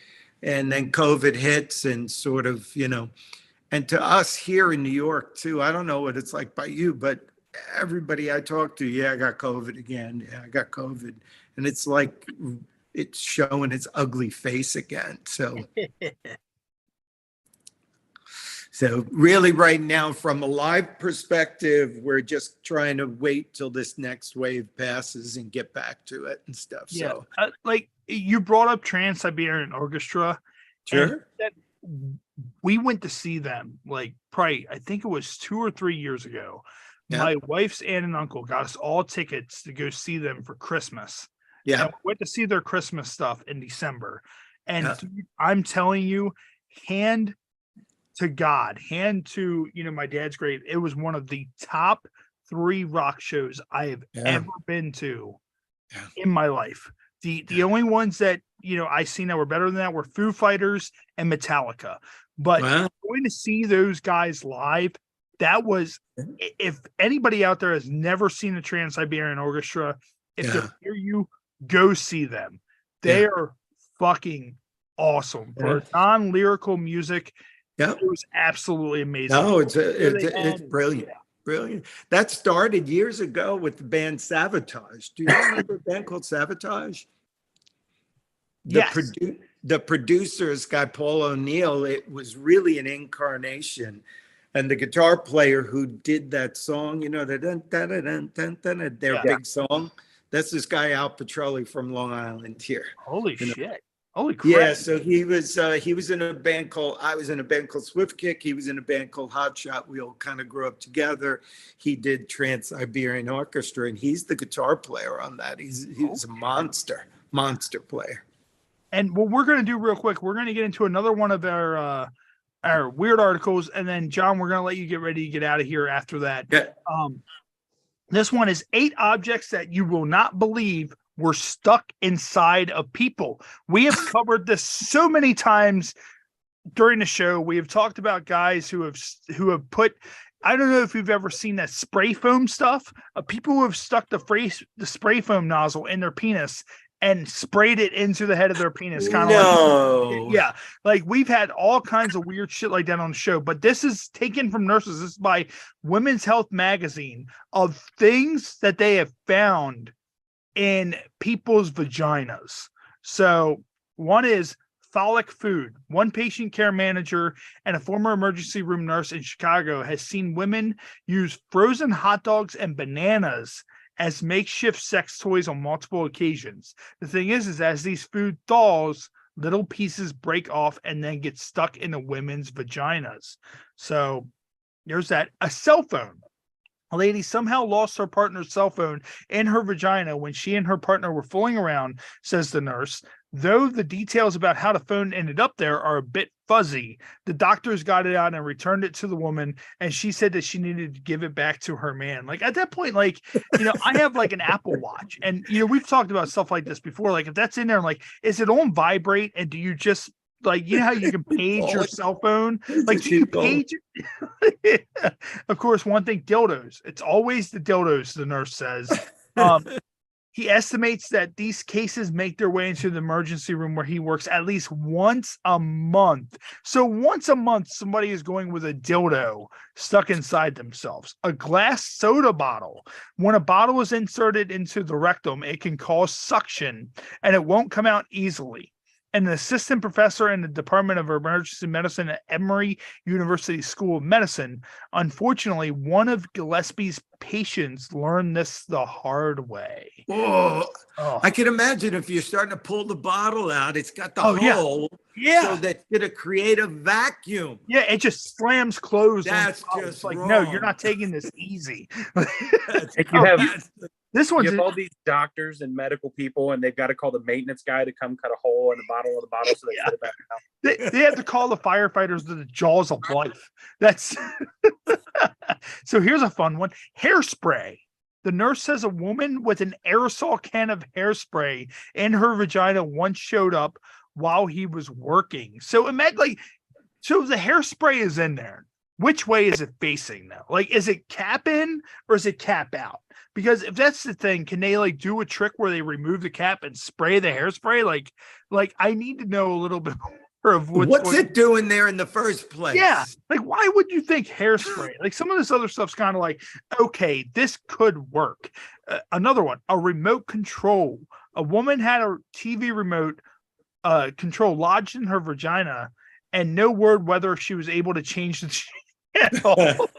And then COVID hits and sort of, and to us here in New York too, I don't know what it's like by you, but everybody I talk to, I got COVID again. Yeah, I got COVID. And it's like, it's showing its ugly face again. So really right now, from a live perspective, we're just trying to wait till this next wave passes and get back to it and stuff. Yeah. So like you brought up Trans-Siberian Orchestra. Sure. We went to see them like probably, I think it was 2 or 3 years ago. Yeah. My wife's aunt and uncle got us all tickets to go see them for Christmas. Yeah. And we went to see their Christmas stuff in December. And dude, I'm telling you, hand to my dad's grave, it was one of the top 3 rock shows I have ever been to in my life. The only ones that I seen that were better than that were Foo Fighters and Metallica. But going to see those guys live, that was, if anybody out there has never seen the Trans-Siberian Orchestra, if they hear you, go see them. They are fucking awesome for non-lyrical music. Yeah, it was absolutely amazing. No, it's brilliant. Brilliant. That started years ago with the band Sabotage. Do you remember a band called Sabotage? Yes. The producer, this guy Paul O'Neill, it was really an incarnation. And the guitar player who did that song, you know, their big song, that's this guy Al Petrelli from Long Island here. Holy You know? shit. Holy crap. Yeah, so he was in a band called, I was in a band called Swift Kick. He was in a band called Hot Shot. We all kind of grew up together. He did Trans-Siberian Orchestra, and he's the guitar player on that. He's a monster player. And what we're going to do real quick, we're going to get into another one of our weird articles, and then John, we're going to let you get ready to get out of here after that. Yeah. This one is 8 objects that you will not believe were stuck inside of people. We have covered this so many times during the show. We have talked about guys who have put, I don't know if you've ever seen that spray foam stuff. People who have stuck the spray foam nozzle in their penis and sprayed it into the head of their penis. Yeah. Like we've had all kinds of weird shit like that on the show, but this is taken from nurses. This is by Women's Health Magazine of things that they have found in people's vaginas. So one is phallic food. One patient care manager and a former emergency room nurse in Chicago has seen women use frozen hot dogs and bananas as makeshift sex toys on multiple occasions. The thing is as these food thaws, little pieces break off and then get stuck in the women's vaginas. So there's that. A cell phone. A lady somehow lost her partner's cell phone in her vagina when she and her partner were fooling around, says the nurse. Though the details about how the phone ended up there are a bit fuzzy, the doctors got it out and returned it to the woman, and she said that she needed to give it back to her man. Like at that point, like, you know, I have like an Apple Watch, and you know, we've talked about stuff like this before. Like if that's in there, like, is it on vibrate, and do you just like, you know how you can page your cell phone? Like you can page it. Of course, one thing, dildos. It's always the dildos, the nurse says. He estimates that these cases make their way into the emergency room where he works at least once a month. So once a month, somebody is going with a dildo stuck inside themselves. A glass soda bottle. When a bottle is inserted into the rectum, it can cause suction and it won't come out easily. An assistant professor in the Department of Emergency Medicine at Emory University School of Medicine. Unfortunately, one of Gillespie's patients learned this the hard way. Oh. I can imagine if you're starting to pull the bottle out, it's got the hole. Yeah. So that's going to create a vacuum. Yeah, it just slams closed. That's just like, wrong. no, you're not taking this easy. This one's all these doctors and medical people, and they've got to call the maintenance guy to come cut a hole in the bottle of the bottle so they put it back out. They have to call the firefighters to the jaws of life. That's so here's a fun one. Hairspray. The nurse says a woman with an aerosol can of hairspray in her vagina once showed up while he was working. So imagine, like, so the hairspray is in there. Which way is it facing now? Like, is it cap in or is it cap out? Because if that's the thing, can they like do a trick where they remove the cap and spray the hairspray? Like I need to know a little bit more of what's it doing there in the first place? Yeah, like why would you think hairspray? Like some of this other stuff's kind of like, okay, this could work. Another one, a remote control. A woman had a TV remote control lodged in her vagina, and no word whether she was able to change the channel.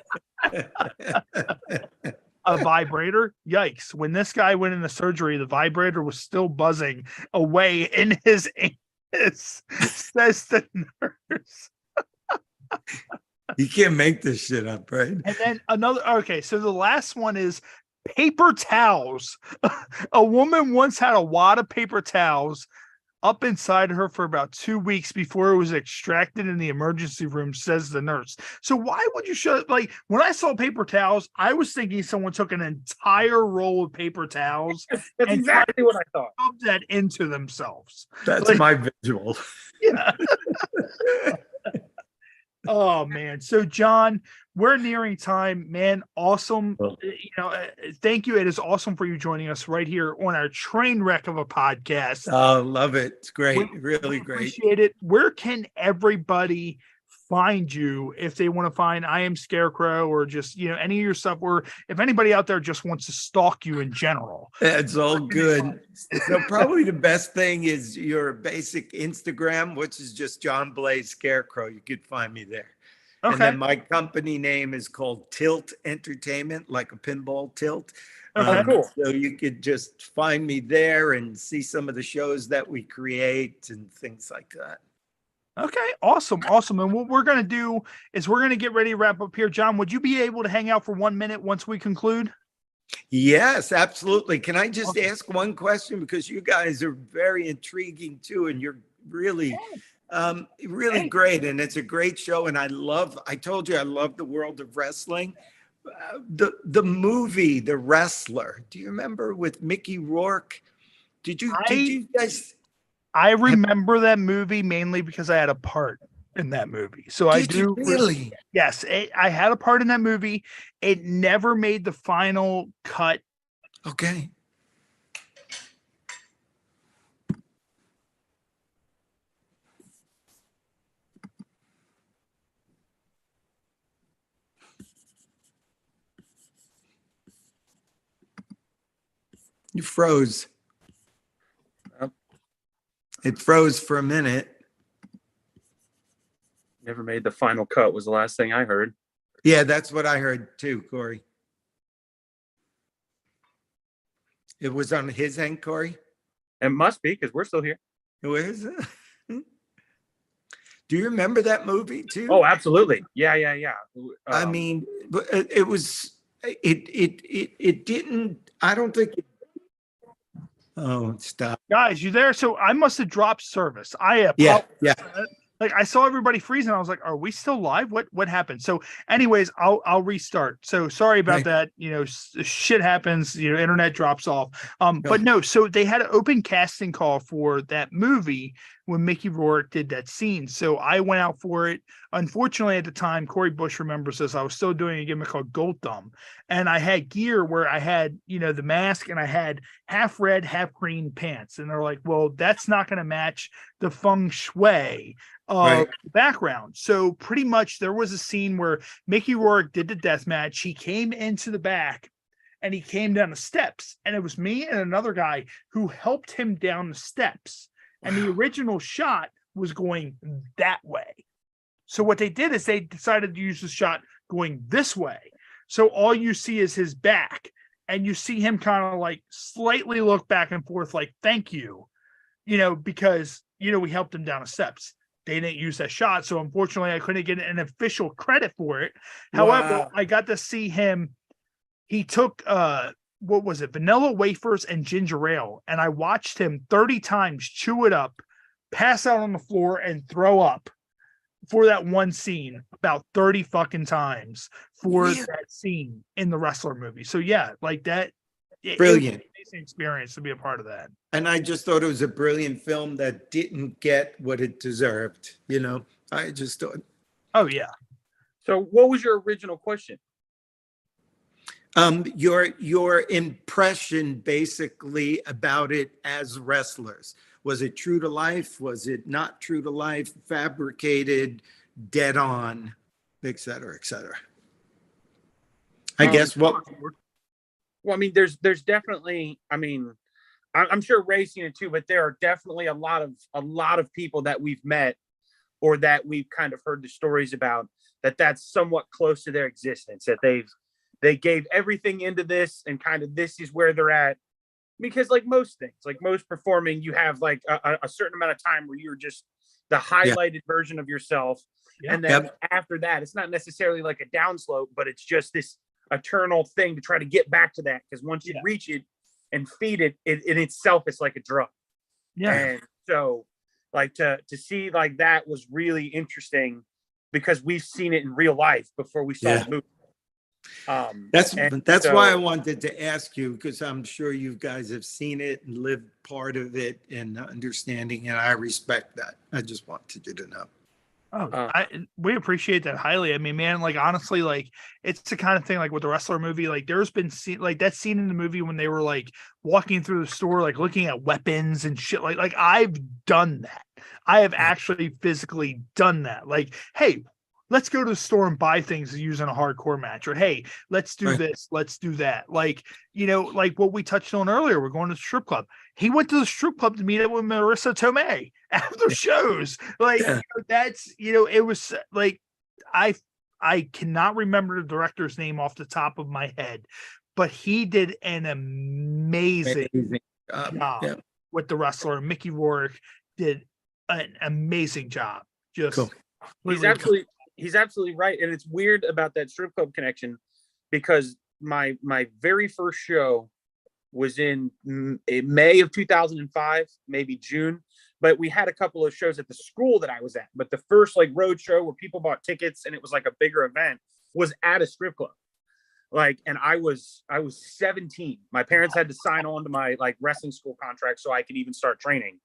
A vibrator. Yikes. When this guy went into surgery, the vibrator was still buzzing away in his anus, says the nurse. You can't make this shit up, right? And then okay, so the last one is paper towels. A woman once had a wad of paper towels up inside her for about 2 weeks before it was extracted in the emergency room, says the nurse. So why would you show, like, when I saw paper towels, I was thinking someone took an entire roll of paper towels. That's exactly what I thought. Shoved that into themselves. That's like, my visual. Yeah. Oh man. So John, we're nearing time, man. Awesome. You know, thank you. It is awesome for you joining us right here on our train wreck of a podcast. Oh, love it. It's great. Really great. Appreciate it. Where can everybody find you if they want to find I Am Scarecrow or just, any of your stuff, or if anybody out there just wants to stalk you in general? It's all good. So probably the best thing is your basic Instagram, which is just John Blaze Scarecrow. You could find me there. Okay. And then my company name is called Tilt Entertainment, like a pinball tilt. Okay. Cool. So you could just find me there and see some of the shows that we create and things like that. Okay, awesome. And what we're going to do is we're going to get ready to wrap up here. John, would you be able to hang out for 1 minute once we conclude? Yes, absolutely. Can I just ask one question? Because you guys are very intriguing too, and you're really, really great. And it's a great show. And I told you, I love the world of wrestling. The movie, The Wrestler, do you remember with Mickey Rourke? Did you guys? I remember that movie mainly because I had a part in that movie. So I do really. Yes, I had a part in that movie. It never made the final cut. Okay. You froze. It froze for a minute. Never made the final cut was the last thing I heard. Yeah, that's what I heard too, Cory. It was on his end, Cory? It must be, because we're still here. Where is it? Do you remember that movie too? Oh, absolutely. Yeah. I mean, it was, it didn't, I don't think it, oh, stop. Guys, you there? So I must have dropped service. Yeah. Like I saw everybody freezing. I was like, "Are we still live? What happened?" So, anyways, I'll restart. So sorry about that. Shit happens. Internet drops off. But no. So they had an open casting call for that movie when Mickey Rourke did that scene. So I went out for it. Unfortunately, at the time, Cory Bush remembers this. I was still doing a gimmick called Gold Thumb, and I had gear where I had the mask and I had half red, half green pants. And they're like, "Well, that's not going to match the feng shui background." So pretty much there was a scene where Mickey Rourke did the death match. He came into the back and he came down the steps, and it was me and another guy who helped him down the steps. And the original shot was going that way. So what they did is they decided to use the shot going this way. So all you see is his back, and you see him kind of like slightly look back and forth like, "Thank you," because we helped him down the steps. They didn't use that shot, so unfortunately I couldn't get an official credit for it. However, I got to see him. He took what was it, vanilla wafers and ginger ale, and I watched him 30 times chew it up, pass out on the floor, and throw up for that one scene about 30 fucking times for that scene in the Wrestler movie. So yeah, like that. Brilliant. It was an amazing experience to be a part of that. And I just thought it was a brilliant film that didn't get what it deserved. I just thought. Oh yeah. So what was your original question? Your impression basically about it as wrestlers. Was it true to life? Was it not true to life? Fabricated, dead on, et cetera, et cetera. I guess what. Well, I mean, there's definitely. I mean, I'm sure Ray's seen it too, but there are definitely a lot of people that we've met or that we've kind of heard the stories about that's somewhat close to their existence, that they gave everything into this and kind of this is where they're at. Because like most things, like most performing, you have like a certain amount of time where you're just the highlighted version of yourself. Yeah. And then after that, it's not necessarily like a downslope, but it's just this eternal thing to try to get back to that. Because once you reach it and feed it, in itself, it's like a drug. Yeah. And so like to see like that was really interesting because we've seen it in real life before we saw the movie. That's why I wanted to ask you, because I'm sure you guys have seen it and lived part of it and understanding, and I respect that. I just wanted you to know. We appreciate that highly. I mean, man, like honestly, like it's the kind of thing like with the Wrestler movie, like there's been like that scene in the movie when they were like walking through the store, like looking at weapons and shit. Like I've done that. I have actually physically done that. Like, hey, let's go to the store and buy things to use in a hardcore match, or hey, let's do this, let's do that. Like, like what we touched on earlier, we're going to the strip club. He went to the strip club to meet up with Marissa Tomei after shows. Like, that's, it was like, I cannot remember the director's name off the top of my head, but he did an amazing job with the wrestler. Mickey Rourke did an amazing job. Just cool. He's absolutely right. And it's weird about that strip club connection, because my very first show was in May of 2005, maybe June. But we had a couple of shows at the school that I was at. But the first like road show where people bought tickets and it was like a bigger event was at a strip club. Like, and I was 17. My parents had to sign on to my like wrestling school contract so I could even start training.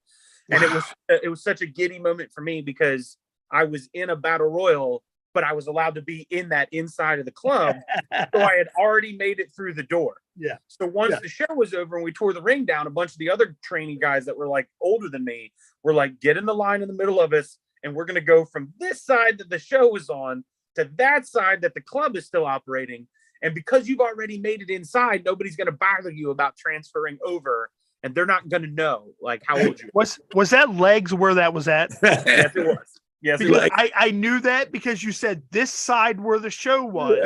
And it was such a giddy moment for me, because I was in a battle royal, but I was allowed to be in that inside of the club. So I had already made it through the door. Yeah. So once the show was over and we tore the ring down, a bunch of the other training guys that were like older than me were like, get in the line in the middle of us. And we're going to go from this side that the show was on to that side that the club is still operating. And because you've already made it inside, nobody's going to bother you about transferring over. And they're not going to know like how old you are. Was that Legs where that was at? Yes, it was. Yes, I knew that because you said this side where the show was.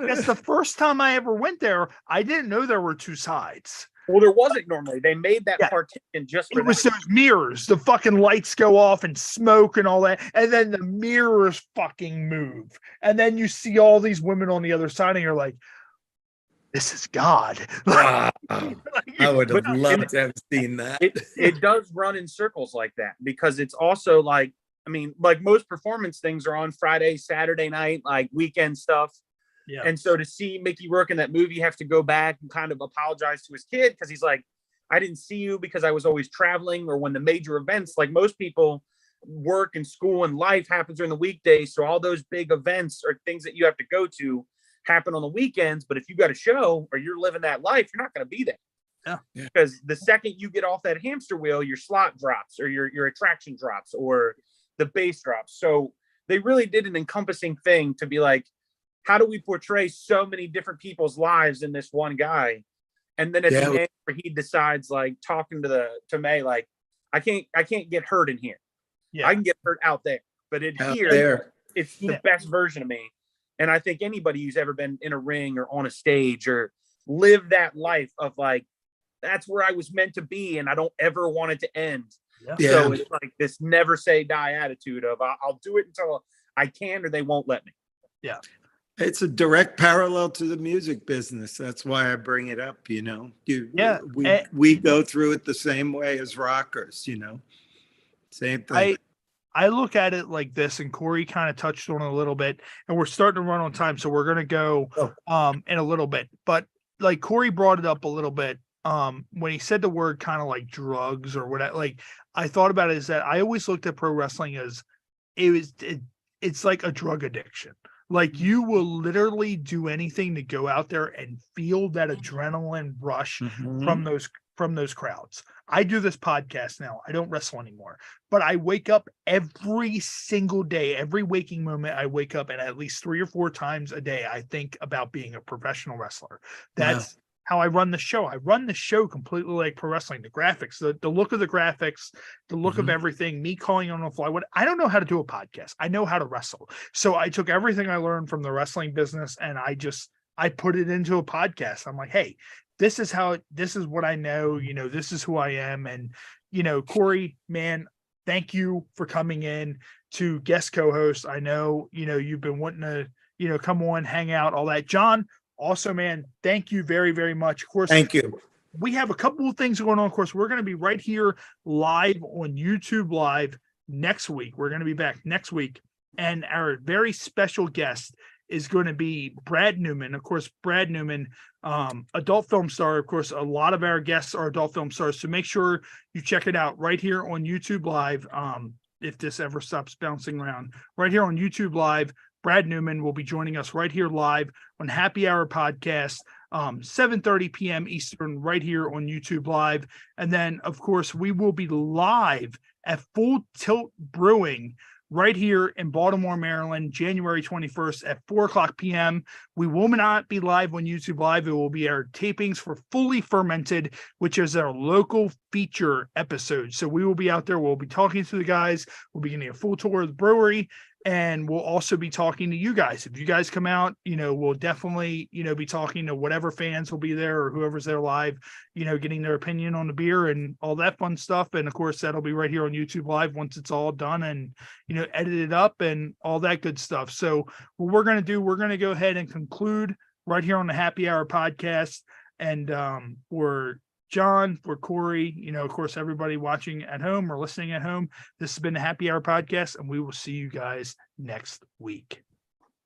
That's the first time I ever went there. I didn't know there were two sides. Well, there wasn't normally. They made that partition just for it was those mirrors. The fucking lights go off and smoke and all that. And then the mirrors fucking move. And then you see all these women on the other side and you're like, this is God. Wow. I would have loved to have seen that. It does run in circles like that, because it's also like, I mean, like most performance things are on Friday, Saturday night, like weekend stuff. Yeah. And so to see Mickey Rourke in that movie have to go back and kind of apologize to his kid, because he's like, I didn't see you because I was always traveling, or when the major events, like most people, work and school and life happens during the weekdays. So all those big events or things that you have to go to happen on the weekends. But if you got a show or you're living that life, you're not going to be there. Yeah. Because the second you get off that hamster wheel, your slot drops, or your attraction drops, or the bass drops. So they really did an encompassing thing to be like, how do we portray so many different people's lives in this one guy? And then at the end where he decides, like, talking to May, like, I can't get hurt in here. Yeah. I can get hurt out there. But in here, it's the best version of me. And I think anybody who's ever been in a ring or on a stage or lived that life of like, that's where I was meant to be, and I don't ever want it to end. Yeah. So it's like this never say die attitude of I'll do it until I can, or they won't let me. Yeah. It's a direct parallel to the music business. That's why I bring it up, you know. We go through it the same way as rockers, you know. Same thing. I look at it like this, and Cory kind of touched on it a little bit, and we're starting to run on time, so we're going to go in a little bit. But like Cory brought it up a little bit when he said the word kind of like drugs or whatever. Like I thought about it is that I always looked at pro wrestling as it's like a drug addiction. Like you will literally do anything to go out there and feel that adrenaline rush from those crowds. I do this podcast now. I don't wrestle anymore, but I wake up every single day, every waking moment. I wake up and at least 3 or 4 times a day, I think about being a professional wrestler. That's how I run the show. I run the show completely like pro wrestling. The graphics, the look of the graphics, the look of everything, me calling on the fly. I don't know how to do a podcast. I know how to wrestle. So I took everything I learned from the wrestling business and I put it into a podcast. I'm like, hey, this is what I know, you know, this is who I am. And, you know, Cory, man, thank you for coming in to guest co-host. I know, you know, you've been wanting to, you know, come on, hang out, all that. John, also, man, thank you very, very much. Of course, thank you. We have a couple of things going on. Of course, we're going to be right here live on YouTube Live next week. We're going to be back next week. And our very special guest is going to be Brad Newman. Of course, Brad Newman, adult film star. Of course, a lot of our guests are adult film stars. So make sure you check it out right here on YouTube Live. If this ever stops bouncing around, right here on YouTube Live, Brad Newman will be joining us right here live on Happy Hour Podcast, 7:30 p.m. Eastern, right here on YouTube Live. And then, of course, we will be live at Full Tilt Brewing right here in Baltimore, Maryland, January 21st at 4:00 p.m. We will not be live on YouTube Live. It will be our tapings for Fully Fermented, which is our local feature episode. So we will be out there. We'll be talking to the guys. We'll be getting a full tour of the brewery. And we'll also be talking to you guys. If you guys come out, we'll definitely, be talking to whatever fans will be there or whoever's there live, getting their opinion on the beer and all that fun stuff. And of course, that'll be right here on YouTube Live once it's all done and, edited up and all that good stuff. So what we're going to do, we're going to go ahead and conclude right here on the Happy Hour podcast. And we're John, for Cory, of course, everybody watching at home or listening at home. This has been the Happy Hour podcast, and we will see you guys next week.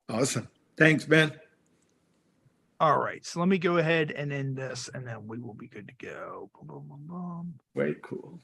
Awesome. Thanks, Ben. All right. So let me go ahead and end this, and then we will be good to go. Boom, boom, boom, boom. Very cool.